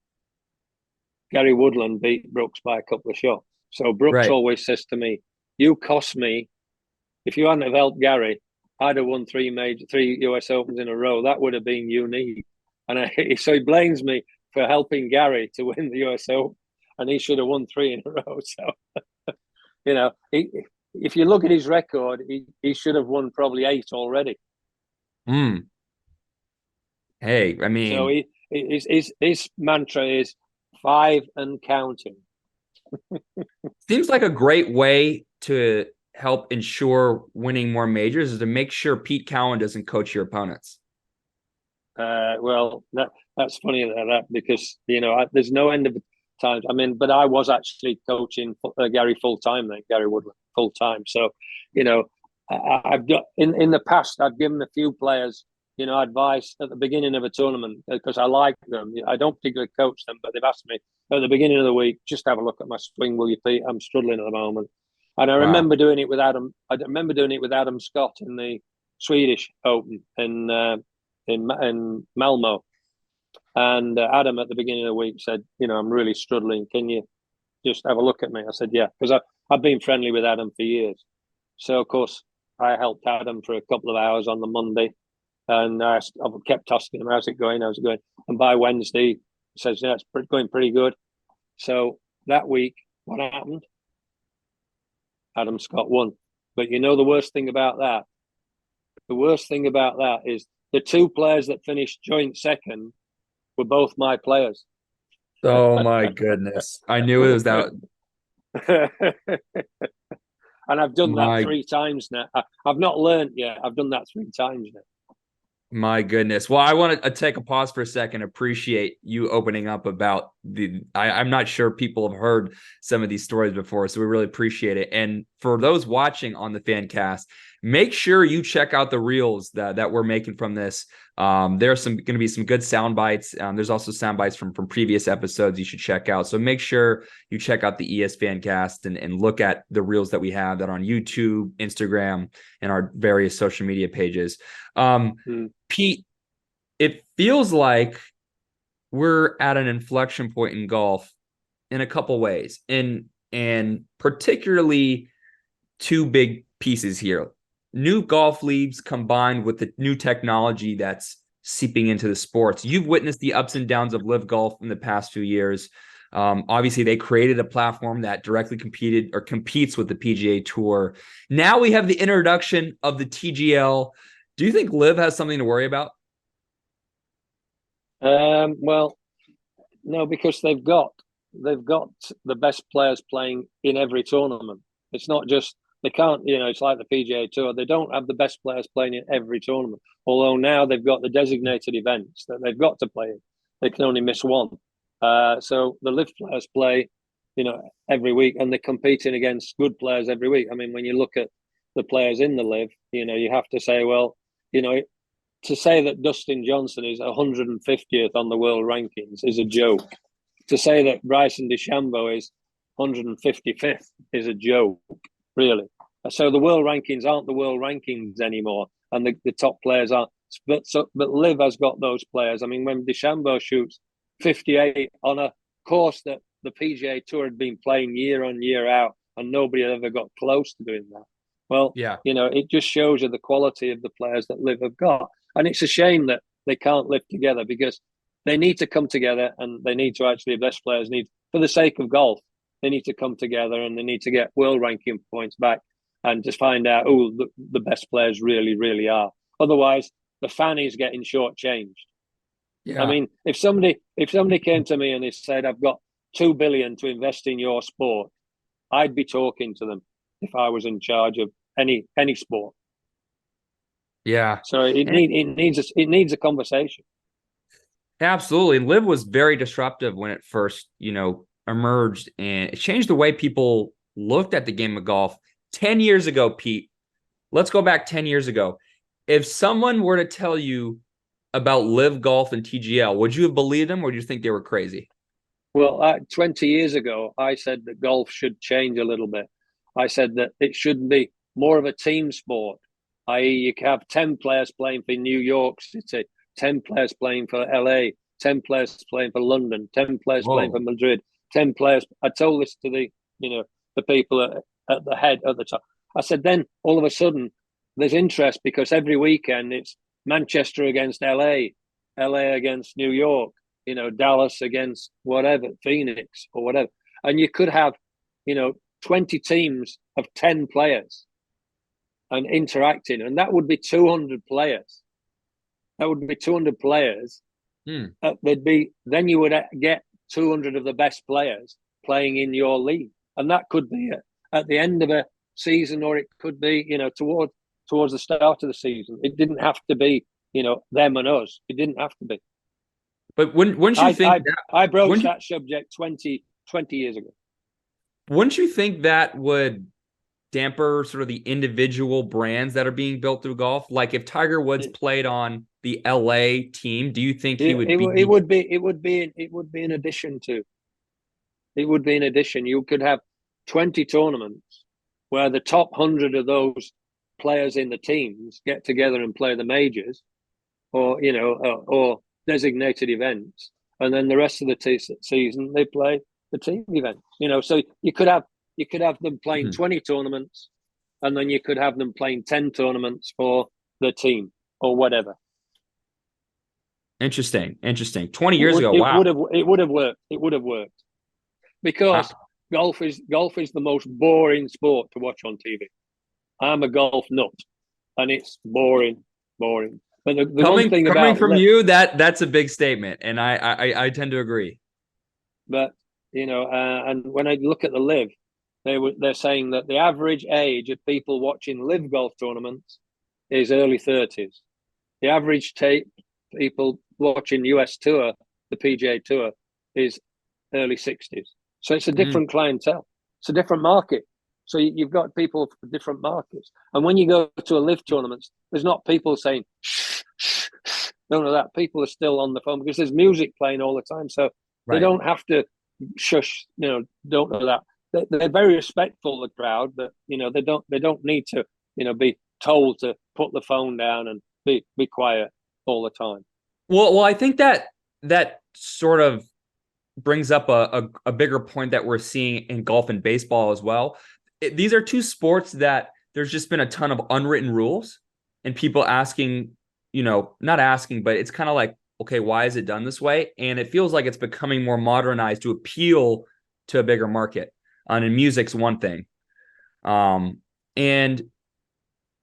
Speaker 3: Gary Woodland beat Brooks by a couple of shots. So Brooks always says to me, "You cost me. If you hadn't have helped Gary, I'd have won 3 US Opens in a row. That would have been unique." And so he blames me for helping Gary to win the US Open, and he should have won 3 in a row. So, if you look at his record, he should have won probably 8 already.
Speaker 2: Hey, I mean,
Speaker 3: so his mantra is 5 and counting.
Speaker 2: Seems like a great way to help ensure winning more majors is to make sure Pete Cowen doesn't coach your opponents.
Speaker 3: Well, that's funny that because there's no end of times. I mean, but I was actually coaching Gary full time then, Gary Woodland full time. So, I've got in the past, I've given a few players, advice at the beginning of a tournament because I like them. I don't particularly coach them, but they've asked me at the beginning of the week, "Just have a look at my swing, will you, Pete? I'm struggling at the moment." And I remember doing it with Adam. I remember doing it with Adam Scott in the Swedish Open in Malmo. And Adam at the beginning of the week said, "I'm really struggling. Can you just have a look at me?" I said, "Yeah," because I've been friendly with Adam for years. So of course I helped Adam for a couple of hours on the Monday, and I kept asking him, "How's it going? How's it going?" And by Wednesday, he says, "Yeah, it's going pretty good." So that week, what happened? Adam Scott won. But the worst thing about that? The worst thing about that is the 2 players that finished joint second were both my players.
Speaker 2: Oh my goodness. I knew it was that.
Speaker 3: And I've done that
Speaker 2: My
Speaker 3: 3 times now. I've not learned yet. I've done that 3 times now.
Speaker 2: My goodness. Well, I want to take a pause for a second. Appreciate you opening up about I'm not sure people have heard some of these stories before, so we really appreciate it. And for those watching on the Fancast, make sure you check out the reels that we're making from this. There's going to be some good sound bites. There's also sound bites from previous episodes you should check out. So make sure you check out the ES Fancast and look at the reels that we have that on YouTube, Instagram, and our various social media pages. Pete, it feels like we're at an inflection point in golf in a couple ways, and particularly two big pieces here. New golf leagues combined with the new technology that's seeping into the sports. You've witnessed the ups and downs of live golf in the past few years. Obviously, they created a platform that directly competes with the PGA Tour. Now we have the introduction of the TGL. Do you think Liv has something to worry about?
Speaker 3: Well, no, because they've got the best players playing in every tournament. It's not just they can't, it's like the PGA Tour. They don't have the best players playing in every tournament. Although now they've got the designated events that they've got to play in. They can only miss one. So the Liv players play, every week, and they're competing against good players every week. I mean, when you look at the players in the Liv, you have to say, well, to say that Dustin Johnson is 150th on the world rankings is a joke. To say that Bryson DeChambeau is 155th is a joke, really. So the world rankings aren't the world rankings anymore, and the top players aren't. But Liv has got those players. I mean, when DeChambeau shoots 58 on a course that the PGA Tour had been playing year on year out, and nobody had ever got close to doing that. Well,
Speaker 2: yeah,
Speaker 3: it just shows you the quality of the players that Liv have got. And it's a shame that they can't live together, because they need to come together, and they need to actually, the best players need, for the sake of golf, they need to come together, and they need to get world ranking points back and just find out who the best players really, really are. Otherwise, the fan is getting shortchanged.
Speaker 2: yeah.
Speaker 3: I mean, if somebody came to me and they said, I've got $2 billion to invest in your sport, I'd be talking to them if I was in charge of any sport.
Speaker 2: Yeah.
Speaker 3: So it needs a conversation.
Speaker 2: Absolutely. Liv was very disruptive when it first, emerged, and it changed the way people looked at the game of golf. 10 years ago, Pete, let's go back 10 years ago. If someone were to tell you about Liv Golf and TGL, would you have believed them, or do you think they were crazy?
Speaker 3: Well, 20 years ago, I said that golf should change a little bit. I said that it should be more of a team sport, i.e. you can have 10 players playing for New York City, 10 players playing for LA, 10 players playing for London, 10 players playing for Madrid, 10 players. I told this to the people at the head at the top. I said, then all of a sudden there's interest, because every weekend it's Manchester against LA, LA against New York, Dallas against whatever, Phoenix or whatever. And you could have, 20 teams of 10 players and interacting, and that would be 200 players. That would be 200 players. Then you would get 200 of the best players playing in your league, and that could be at the end of a season, or it could be, towards the start of the season. It didn't have to be, them and us. It didn't have to be.
Speaker 2: But wouldn't you think
Speaker 3: I broached that subject 20 years ago?
Speaker 2: Wouldn't you think that would damper sort of the individual brands that are being built through golf? Like if Tiger Woods played on the LA team, do you think he would be?
Speaker 3: It would be an addition to. It would be an addition. You could have 20 tournaments where the top 100 of those players in the teams get together and play the majors, or or designated events, and then the rest of the season they play the team events. So you could have them playing 20 tournaments, and then you could have them playing 10 tournaments for the team or whatever.
Speaker 2: Interesting. 20 years ago, wow.
Speaker 3: It would have worked. Because golf is the most boring sport to watch on TV. I'm a golf nut, and it's boring. But the one thing
Speaker 2: coming from you, that's a big statement, and I tend to agree.
Speaker 3: But and when I look at the Liv, they're saying that the average age of people watching live golf tournaments is early 30s. The average people watching US Tour, the PGA Tour, is early 60s. So it's a different clientele. It's a different market. So you've got people for different markets. And when you go to a live tournament, there's not people saying, shh, shh, shh. None of that. People are still on the phone because there's music playing all the time. So they don't have to shush, don't know that. They're very respectful of the crowd, but, they don't need to, be told to put the phone down and be quiet all the time.
Speaker 2: Well, I think that sort of brings up a bigger point that we're seeing in golf and baseball as well. These are two sports that there's just been a ton of unwritten rules and people asking, not asking, but it's kind of like, okay, why is it done this way? And it feels like it's becoming more modernized to appeal to a bigger market. And music's one thing. And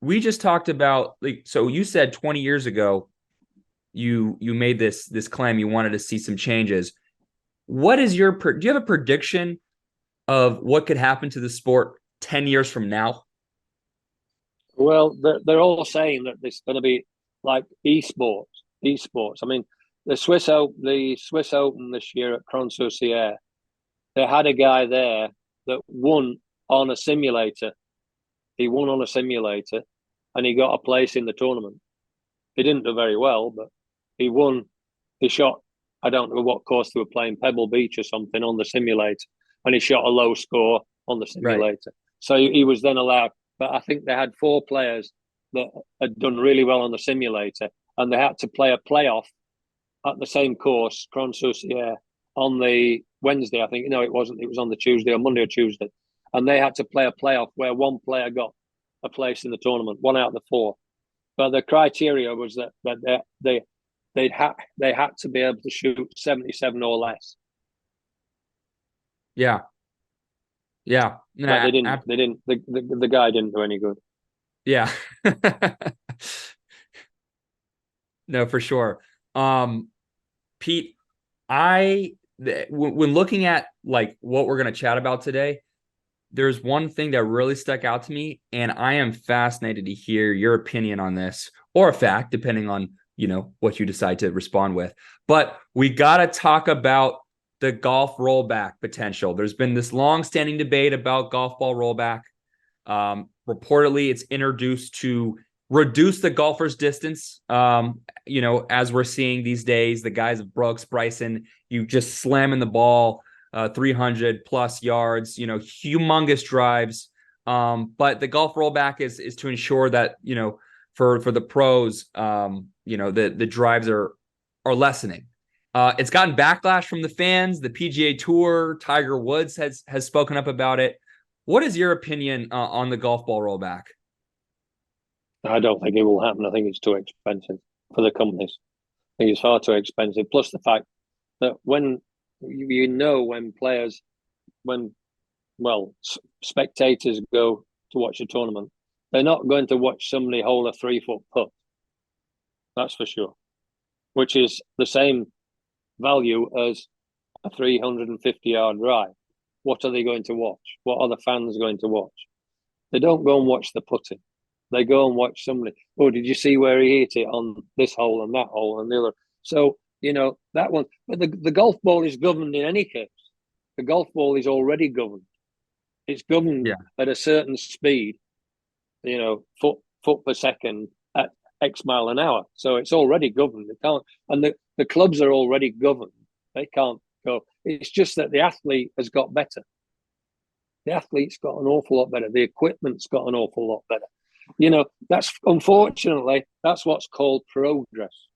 Speaker 2: we just talked about, so you said 20 years ago, you made this claim you wanted to see some changes. What is do you have a prediction of what could happen to the sport 10 years from now?
Speaker 3: Well, they're all saying that there's going to be like esports. I mean, the Swiss Open this year at Cron-sur-Sierre, they had a guy there that won on a simulator. He won on a simulator and he got a place in the tournament. He didn't do very well, but he won. He shot, I don't know what course they were playing, Pebble Beach or something on the simulator, and he shot a low score on the simulator. Right. So he was then allowed. But I think they had 4 players that had done really well on the simulator, and they had to play a playoff at the same course, Cron-sur-Sierre, on the Wednesday. I think, no, it wasn't. It was on the Tuesday or Monday or Tuesday. And they had to play a playoff where one player got a place in the tournament, 1 out of the 4. But the criteria was that they had to be able to shoot 77 or less.
Speaker 2: Yeah. Nah,
Speaker 3: they didn't. The guy didn't do any good.
Speaker 2: Yeah. No, for sure. Pete, when looking at like what we're going to chat about today, there's one thing that really stuck out to me, and I am fascinated to hear your opinion on this, or a fact, depending on, what you decide to respond with. But we got to talk about the golf rollback potential. There's been this long-standing debate about golf ball rollback. Reportedly, it's introduced to reduce the golfer's distance. As we're seeing these days, the guys of Brooks, Bryson, you just slamming the ball 300 plus yards, humongous drives. But the golf rollback is to ensure that, for the pros, the drives are lessening. It's gotten backlash from the fans. The PGA Tour, Tiger Woods has spoken up about it. What is your opinion on the golf ball rollback?
Speaker 3: I don't think it will happen. I think it's too expensive for the companies. I think it's far too expensive. Plus the fact that when spectators go to watch a tournament, they're not going to watch somebody hold a 3-foot putt. That's for sure. Which is the same value as a 350-yard drive. What are they going to watch? What are the fans going to watch? They don't go and watch the putting. They go and watch somebody. Oh, did you see where he hit it on this hole and that hole and the other? So, that one. But the golf ball is governed in any case. The golf ball is already governed. It's governed at a certain speed, foot per second at X mile an hour. So it's already governed. They can't, and the clubs are already governed. They can't go. It's just that the athlete has got better. The athlete's got an awful lot better. The equipment's got an awful lot better. That's unfortunately that's what's called progress.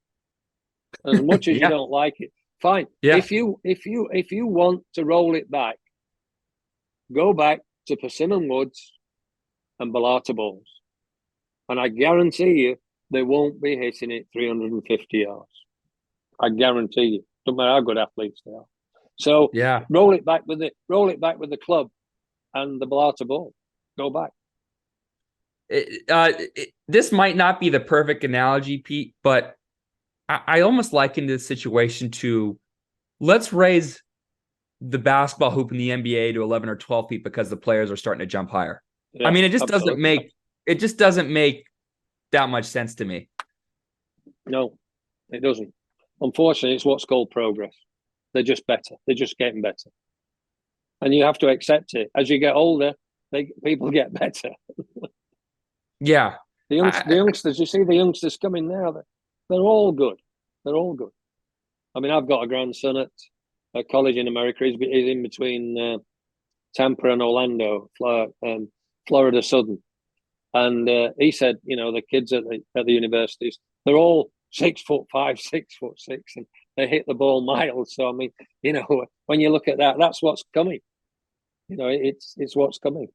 Speaker 3: As much as you don't like it, fine. Yeah. If you want to roll it back, go back to Persimmon Woods and Balata balls, and I guarantee you they won't be hitting it 350 yards. I guarantee you. Don't matter how good athletes they are. So roll it back with the club and the Balata ball. Go back.
Speaker 2: This might not be the perfect analogy, Pete, but I almost liken this situation to let's raise the basketball hoop in the NBA to 11 or 12 feet because the players are starting to jump higher.
Speaker 3: Yeah,
Speaker 2: I mean, it just
Speaker 3: absolutely.
Speaker 2: doesn't make that much sense to me.
Speaker 3: No, it doesn't. Unfortunately, it's what's called progress. They're just better. They're just getting better. And you have to accept it. As you get older, people get better.
Speaker 2: Yeah.
Speaker 3: The youngsters, you see the youngsters coming now, they're all good. They're all good. I mean, I've got a grandson at a college in America. He's in between Tampa and Orlando, Florida Southern. And he said, the kids at the universities, they're all 6'5", 6'6", and they hit the ball miles. So I mean, when you look at that, that's what's coming. It's what's coming.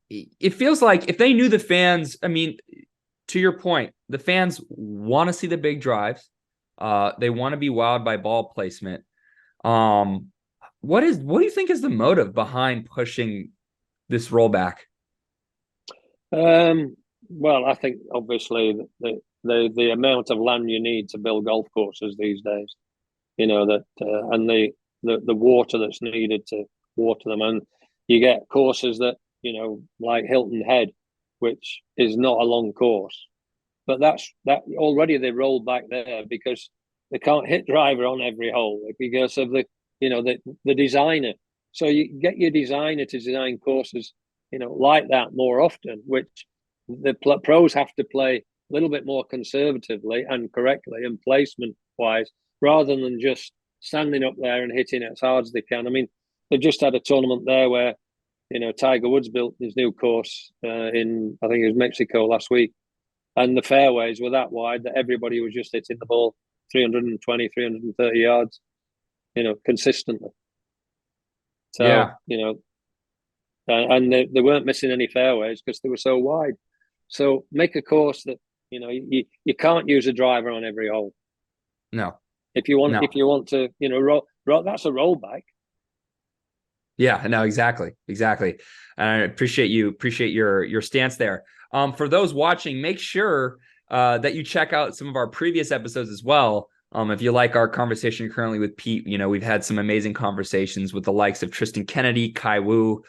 Speaker 2: It feels like if they knew the fans, I mean, to your point, the fans want to see the big drives. They want to be wowed by ball placement. What do you think is the motive behind pushing this rollback?
Speaker 3: Well, I think obviously the amount of land you need to build golf courses these days, and the water that's needed to water them, and you get courses that like Hilton Head, which is not a long course, but that already they rolled back there because they can't hit driver on every hole because of the designer. So you get your designer to design courses like that more often, which the pros have to play a little bit more conservatively and correctly and placement wise, rather than just standing up there and hitting it as hard as they can. I mean, they've just had a tournament there where Tiger Woods built his new course in, I think it was Mexico last week, and the fairways were that wide that everybody was just hitting the ball 320, 330 yards, consistently. So,
Speaker 2: yeah.
Speaker 3: And they weren't missing any fairways because they were so wide. So make a course that you can't use a driver on every hole.
Speaker 2: No.
Speaker 3: If you want to that's a rollback.
Speaker 2: Yeah, no, exactly. And I appreciate your stance there. For those watching, make sure that you check out some of our previous episodes as well. If you like our conversation currently with Pete, we've had some amazing conversations with the likes of Tristan Kennedy, Kai Wu,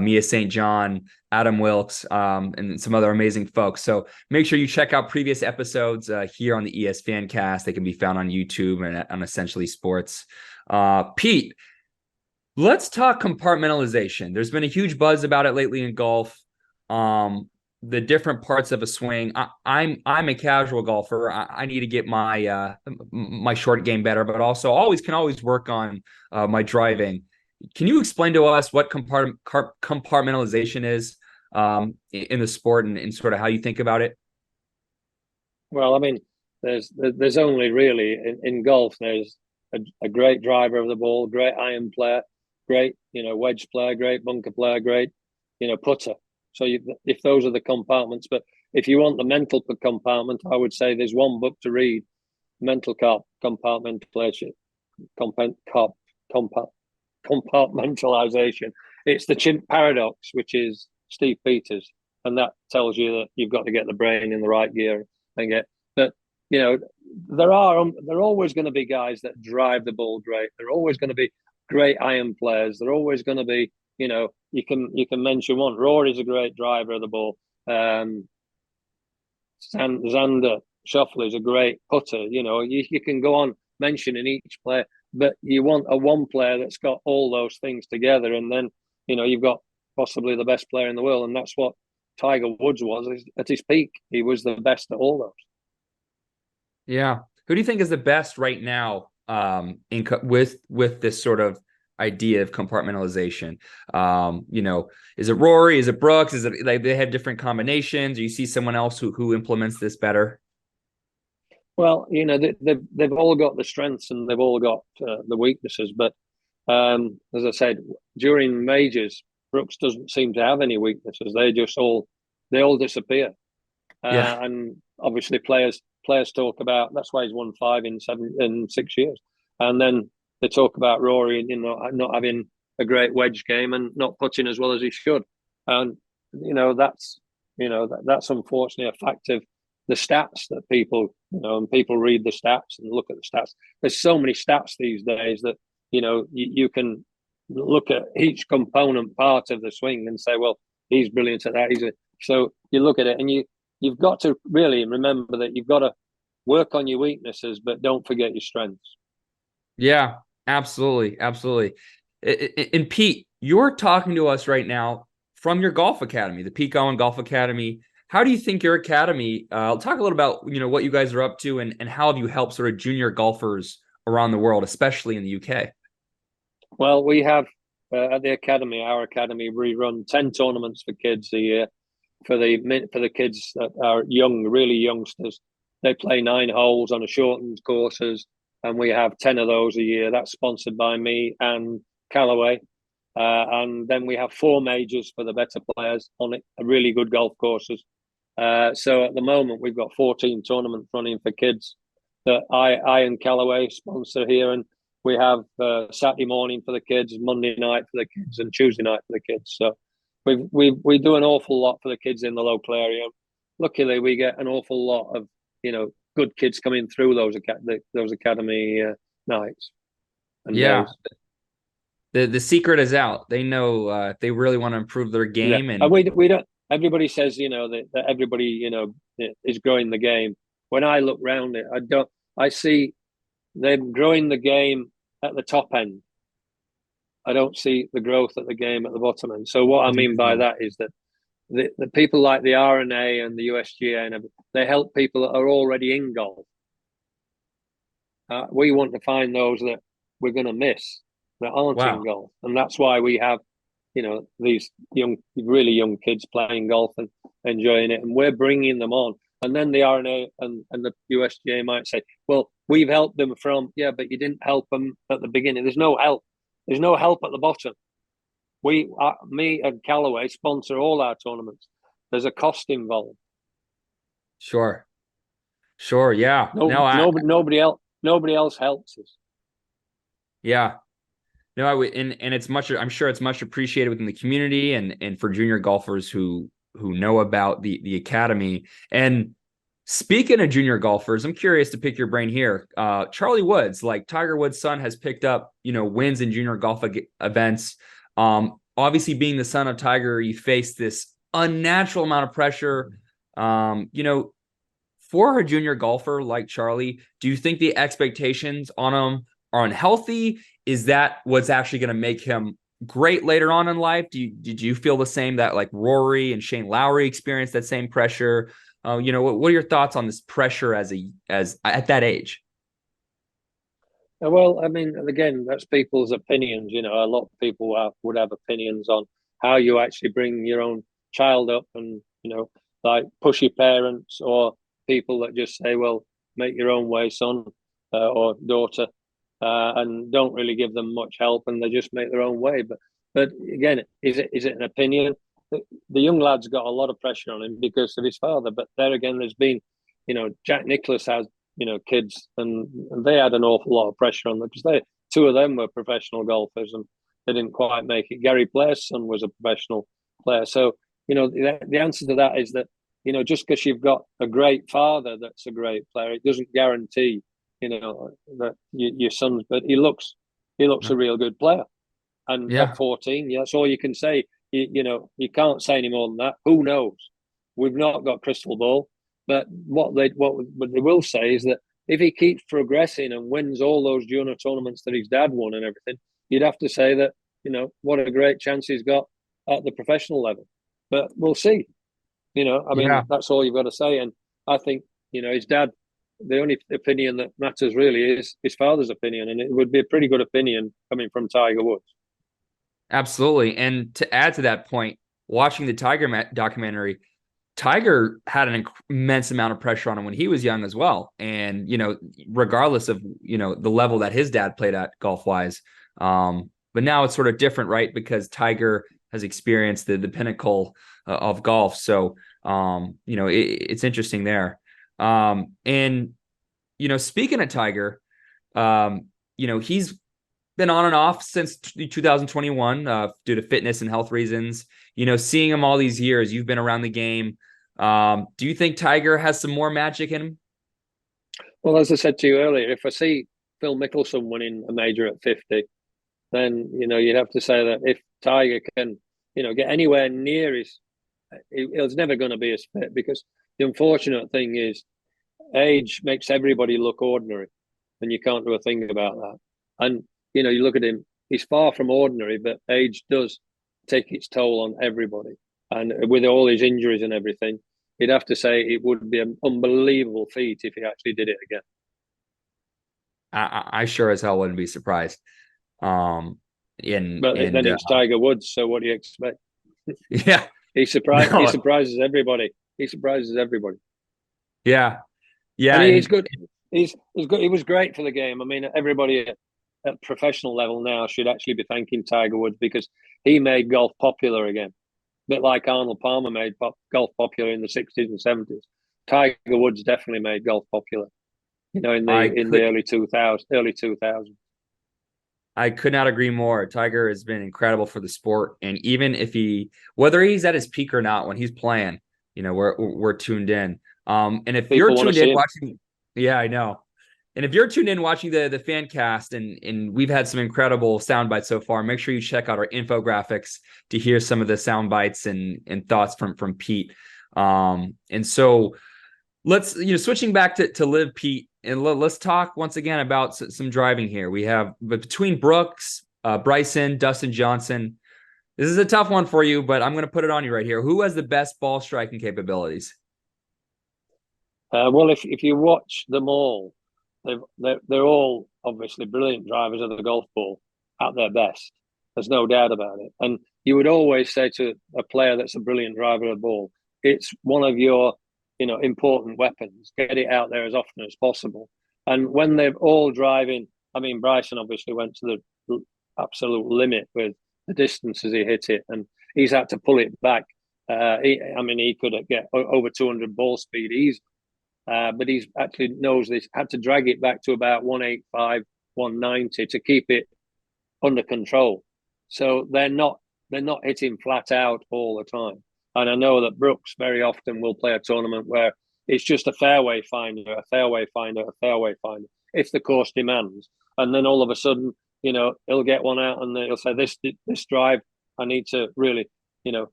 Speaker 2: Mia St. John, Adam Wilkes, and some other amazing folks. So make sure you check out previous episodes here on the ES Fancast. They can be found on YouTube and on Essentially Sports. Pete, let's talk compartmentalization. There's been a huge buzz about it lately in golf. The different parts of a swing. I'm a casual golfer. I need to get my my short game better, but also can always work on my driving. Can you explain to us what compartmentalization is in the sport and sort of how you think about it?
Speaker 3: Well, I mean, there's only really in golf. There's a great driver of the ball, great iron player, great wedge player, great bunker player, great putter. So if those are the compartments, but if you want the mental compartment, I would say there's one book to read: mental compartmentalization. Compartmentalization. It's the chimp paradox, which is Steve Peters, and that tells you that you've got to get the brain in the right gear and get. But there are always going to be guys that drive the ball great. There are always going to be great iron players. There are always going to be you can mention one. Rory's a great driver of the ball. Xander Schauffele is a great putter. You can go on mentioning each player. But you want a one player that's got all those things together, and then you've got possibly the best player in the world, and that's what Tiger Woods was at his peak. He was the best at all those.
Speaker 2: Yeah, who do you think is the best right now with this sort of idea of compartmentalization? Is it Rory? Is it Brooks? Is it like they have different combinations? Or you see someone else who implements this better?
Speaker 3: Well, they've all got the strengths and they've all got the weaknesses. But as I said, during majors, Brooks doesn't seem to have any weaknesses. They all disappear.
Speaker 2: Yeah.
Speaker 3: And obviously, players talk about that's why he's won 5 in 6 years. And then they talk about Rory, not having a great wedge game and not putting as well as he should. And that's unfortunately a fact of the stats that people, and people read the stats and look at the stats. There's so many stats these days that you can look at each component part of the swing and say, well, he's brilliant at that. So you look at it, and you've got to really remember that you've got to work on your weaknesses, but don't forget your strengths.
Speaker 2: Yeah, absolutely. Absolutely. And Pete, you're talking to us right now from your golf academy, the Pete Cowen Golf Academy. How do you think your academy, talk a little about, what you guys are up to and how have you helped sort of junior golfers around the world, especially in the UK?
Speaker 3: Well, we have at our academy, we run 10 tournaments for kids a year. For the kids that are young, really youngsters, they play 9 holes on a shortened courses, and we have 10 of those a year. That's sponsored by me and Callaway. And then we have 4 majors for the better players on really good golf courses. So at the moment, we've got 14 tournaments running for kids that I and Callaway sponsor here. And we have Saturday morning for the kids, Monday night for the kids, and Tuesday night for the kids. So we do an awful lot for the kids in the local area. Luckily, we get an awful lot of good kids coming through those academy nights and days.
Speaker 2: The secret is out. They know if they really want to improve their game, and
Speaker 3: we don't. Everybody says that everybody is growing the game. When I look around it, I see them growing the game at the top end. I don't see the growth at the game at the bottom end. So what I mean by that is that the people like the R&A and the USGA and they help people that are already in golf. We want to find those that we're going to miss that aren't in golf, and that's why we have these really young kids playing golf and enjoying it, and we're bringing them on. And then the R&A and the USGA might say, well, we've helped them but you didn't help them at the beginning. There's no help. There's no help at the bottom. Me and Callaway sponsor all our tournaments. There's a cost involved.
Speaker 2: Sure. Yeah.
Speaker 3: Nobody else helps us.
Speaker 2: Yeah. No, and it's much. I'm sure it's much appreciated within the community and for junior golfers who know about the academy. And speaking of junior golfers, I'm curious to pick your brain here. Charlie Woods, like Tiger Woods' son, has picked up wins in junior golf events. Obviously, being the son of Tiger, you face this unnatural amount of pressure. For a junior golfer like Charlie, do you think the expectations on him are unhealthy? Is that what's actually going to make him great later on in life? Did you feel the same that like Rory and Shane Lowry experienced that same pressure? What are your thoughts on this pressure as at that age?
Speaker 3: Well, I mean, again, that's people's opinions. A lot of people would have opinions on how you actually bring your own child up, and like pushy parents or people that just say, "Well, make your own way, son or daughter," and don't really give them much help, and they just make their own way. But again, is it an opinion? The young lad's got a lot of pressure on him because of his father. But there again, there's been, Jack Nicklaus has, kids, and they had an awful lot of pressure on them because two of them were professional golfers and they didn't quite make it. Gary Blair's son was a professional player. So, the answer to that is that, just because you've got a great father that's a great player, it doesn't guarantee, that your son's, but he looks a real good player. And at 14, that's all you can say. You can't say any more than that. Who knows? We've not got crystal ball. But what they will say is that if he keeps progressing and wins all those junior tournaments that his dad won and everything, you'd have to say that, what a great chance he's got at the professional level. But we'll see. That's all you've got to say. And I think, his dad, the only opinion that matters really is his father's opinion. And it would be a pretty good opinion coming from Tiger Woods.
Speaker 2: Absolutely. And to add to that point, watching the Tiger documentary, Tiger had an immense amount of pressure on him when he was young as well. And, regardless of, the level that his dad played at golf wise. But now it's sort of different, right? Because Tiger has experienced the pinnacle of golf. So, it's interesting there. And, speaking of Tiger, he's been on and off since 2021 due to fitness and health reasons. Seeing him all these years, you've been around the game. Do you think Tiger has some more magic in him?
Speaker 3: Well, as I said to you earlier, if I see Phil Mickelson winning a major at 50, then you'd have to say that if Tiger can get anywhere near he's never going to be as fit, because the unfortunate thing is age makes everybody look ordinary, and you can't do a thing about that. And you look at him, he's far from ordinary, but age does take its toll on everybody. And with all his injuries and everything, you'd have to say it would be an unbelievable feat if he actually did it again.
Speaker 2: I sure as hell wouldn't be surprised. But
Speaker 3: then it's Tiger Woods, so what do you expect?
Speaker 2: Yeah,
Speaker 3: he surprises everybody. He surprises everybody.
Speaker 2: Yeah,
Speaker 3: and he's good. He's good. He was great for the game. I mean, everybody at professional level now should actually be thanking Tiger Woods, because he made golf popular again. A bit like Arnold Palmer made golf popular in the 60s and 70s. Tiger Woods definitely made golf popular. In the early 2000s.
Speaker 2: I could not agree more. Tiger has been incredible for the sport, and even if whether he's at his peak or not, when he's playing, we're tuned in. And if you're tuned in watching, yeah, I know. And if you're tuned in watching the fan cast, and we've had some incredible sound bites so far, make sure you check out our infographics to hear some of the sound bites and thoughts from Pete. And so let's, switching back to Live Pete, and let's talk once again about some driving here. We have between Brooks, Bryson, Dustin Johnson. This is a tough one for you, but I'm going to put it on you right here. Who has the best ball striking capabilities?
Speaker 3: Well, if you watch them all, they're all obviously brilliant drivers of the golf ball at their best. There's no doubt about it. And you would always say to a player that's a brilliant driver of the ball, it's one of your important weapons. Get it out there as often as possible. And when they're all driving, I mean, Bryson obviously went to the absolute limit with the distances he hit it, and he's had to pull it back. He could get over 200 ball speed easily. But he's actually knows this, had to drag it back to about 185, 190 to keep it under control. So they're not hitting flat out all the time. And I know that Brooks very often will play a tournament where it's just a fairway finder, a fairway finder, a fairway finder, if the course demands. And then all of a sudden, he'll get one out and he'll say, this drive, I need to really,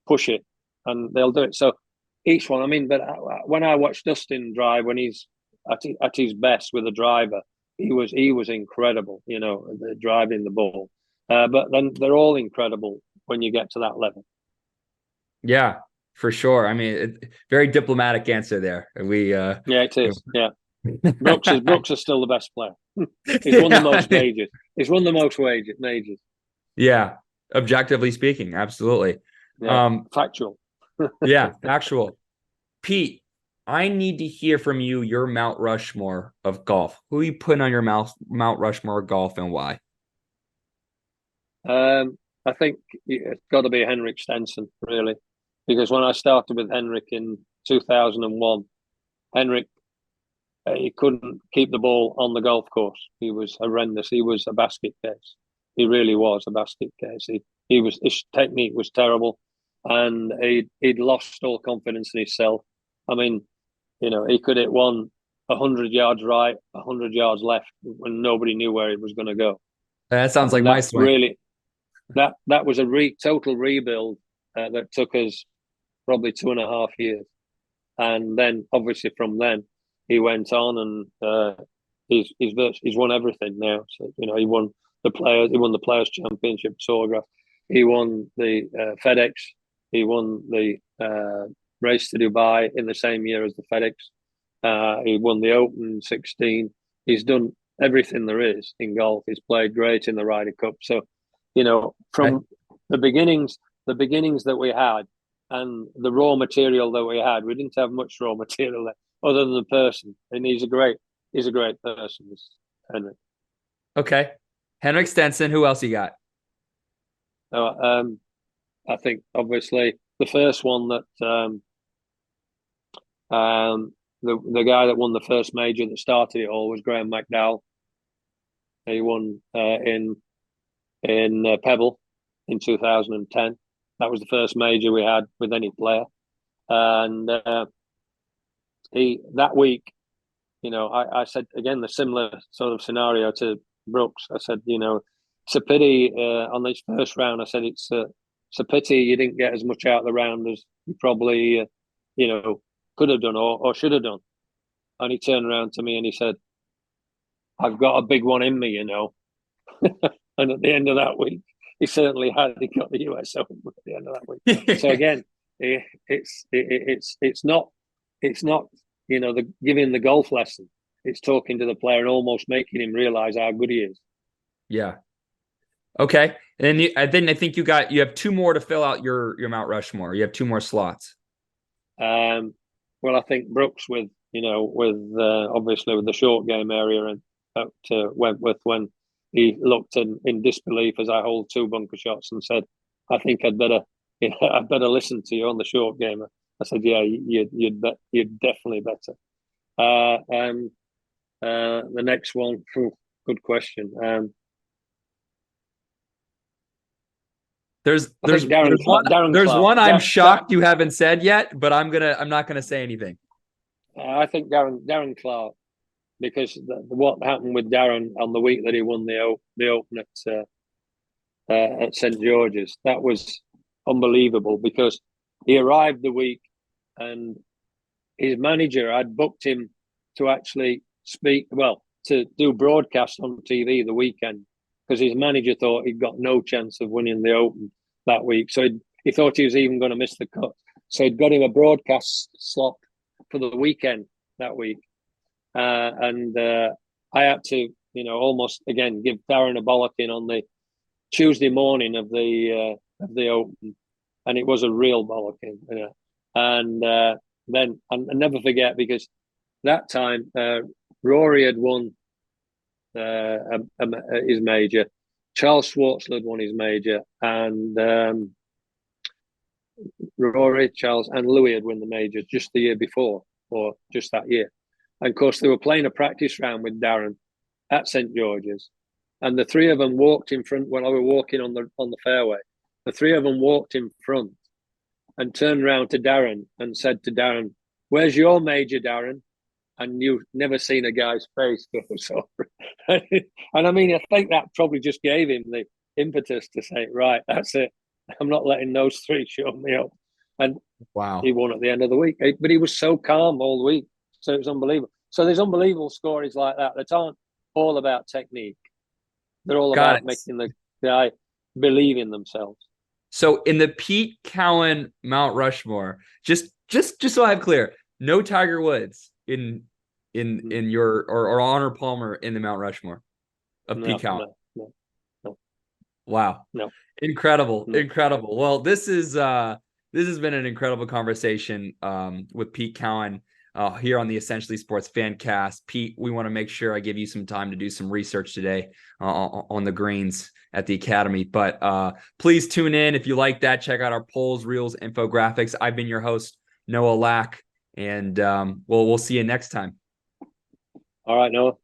Speaker 3: push it. And they'll do it. So each one, but when I watch Dustin drive, when he's at his best with a driver, he was incredible, driving the ball. But then they're all incredible when you get to that level.
Speaker 2: Yeah, for sure. I mean, very diplomatic answer there.
Speaker 3: Yeah, it is. Yeah, Brooks is still the best player. He's won the most majors. He's won the most majors.
Speaker 2: Yeah, objectively speaking, absolutely.
Speaker 3: Yeah, factual.
Speaker 2: Yeah, factual. Pete, I need to hear from you your Mount Rushmore of golf. Who are you putting on your Mount Rushmore of golf, and why?
Speaker 3: I think it's got to be Henrik Stenson, really, because when I started with Henrik in 2001, Henrik he couldn't keep the ball on the golf course. He was horrendous. He was a basket case. He really was a basket case. His technique was terrible, and he'd lost all confidence in himself. I mean, he could hit 100 yards right, 100 yards left when nobody knew where it was going to go.
Speaker 2: That sounds like my swing.
Speaker 3: Really, that was a total rebuild that took us probably 2.5 years, and then obviously from then he went on and he's won everything now. So he won the Players Championship, Autograph. He won the FedEx. He won the race to Dubai in the same year as the FedEx. He won the Open 16. He's done everything there is in golf. He's played great in the Ryder Cup. So, from the beginnings that we had and the raw material that we had, we didn't have much raw material other than the person. And he's a great person, Henrik.
Speaker 2: Okay. Henrik Stenson. Who else you got?
Speaker 3: I think obviously the first one that the guy that won the first major that started it all was Graham McDowell. He won in Pebble in 2010. That was the first major we had with any player, and that week, I said again the similar sort of scenario to Brooks. I said, it's a pity on this first round. I said it's a pity you didn't get as much out of the round as you probably could have done or should have done. And he turned around to me and he said, "I've got a big one in me, you know." And at the end of that week, he certainly had. He got the US Open at the end of that week. So again, it's not the giving the golf lesson. It's talking to the player and almost making him realize how good he is.
Speaker 2: Yeah. Okay. And then I think you have 2 more to fill out your Mount Rushmore. You have 2 more slots.
Speaker 3: Well, I think Brooks with obviously with the short game area, and to Wentworth when he looked in disbelief as I hold 2 bunker shots and said, "I think I'd better listen to you on the short game." I said, "Yeah, you'd definitely better." The next one, good question.
Speaker 2: There's one I'm shocked you haven't said yet, but I'm not gonna say anything.
Speaker 3: I think Darren Clark, because what happened with Darren on the week that he won the Open at St George's, that was unbelievable, because he arrived the week and his manager had booked him to actually to do broadcast on TV the weekend, because his manager thought he'd got no chance of winning the Open that week. So he thought he was even going to miss the cut. So he'd got him a broadcast slot for the weekend that week. And I had to, almost again give Darren a bollocking on the Tuesday morning of the Open, and it was a real bollocking. And then I'll never forget, because that time Rory had won his major, Charles Schwartzler had won his major, and Rory, Charles, and Louis had won the majors just the year before, or just that year. And of course, they were playing a practice round with Darren at St George's, and the 3 of them walked in front when I was walking on the fairway. The 3 of them walked in front and turned around to Darren and said to Darren, "Where's your major, Darren?" And you've never seen a guy's face go so. And I mean, I think that probably just gave him the impetus to say, "Right, that's it. I'm not letting those 3 shut me up." And
Speaker 2: wow,
Speaker 3: he won at the end of the week. But he was so calm all the week. So it was unbelievable. So there's unbelievable stories like that aren't all about technique. They're all about making the guy believe in themselves.
Speaker 2: So in the Pete Cowen Mount Rushmore, just so I'm clear, no Tiger Woods in your or Honor Palmer in the Mount Rushmore of Pete Cowen.
Speaker 3: No.
Speaker 2: Wow.
Speaker 3: No.
Speaker 2: Incredible. Well, this has been an incredible conversation with Pete Cowen here on the Essentially Sports Fancast. Pete, we want to make sure I give you some time to do some research today on the greens at the Academy. But please tune in. If you like that, check out our polls, reels, infographics. I've been your host, Noah Lack, and we'll see you next time.
Speaker 3: All right, Noah.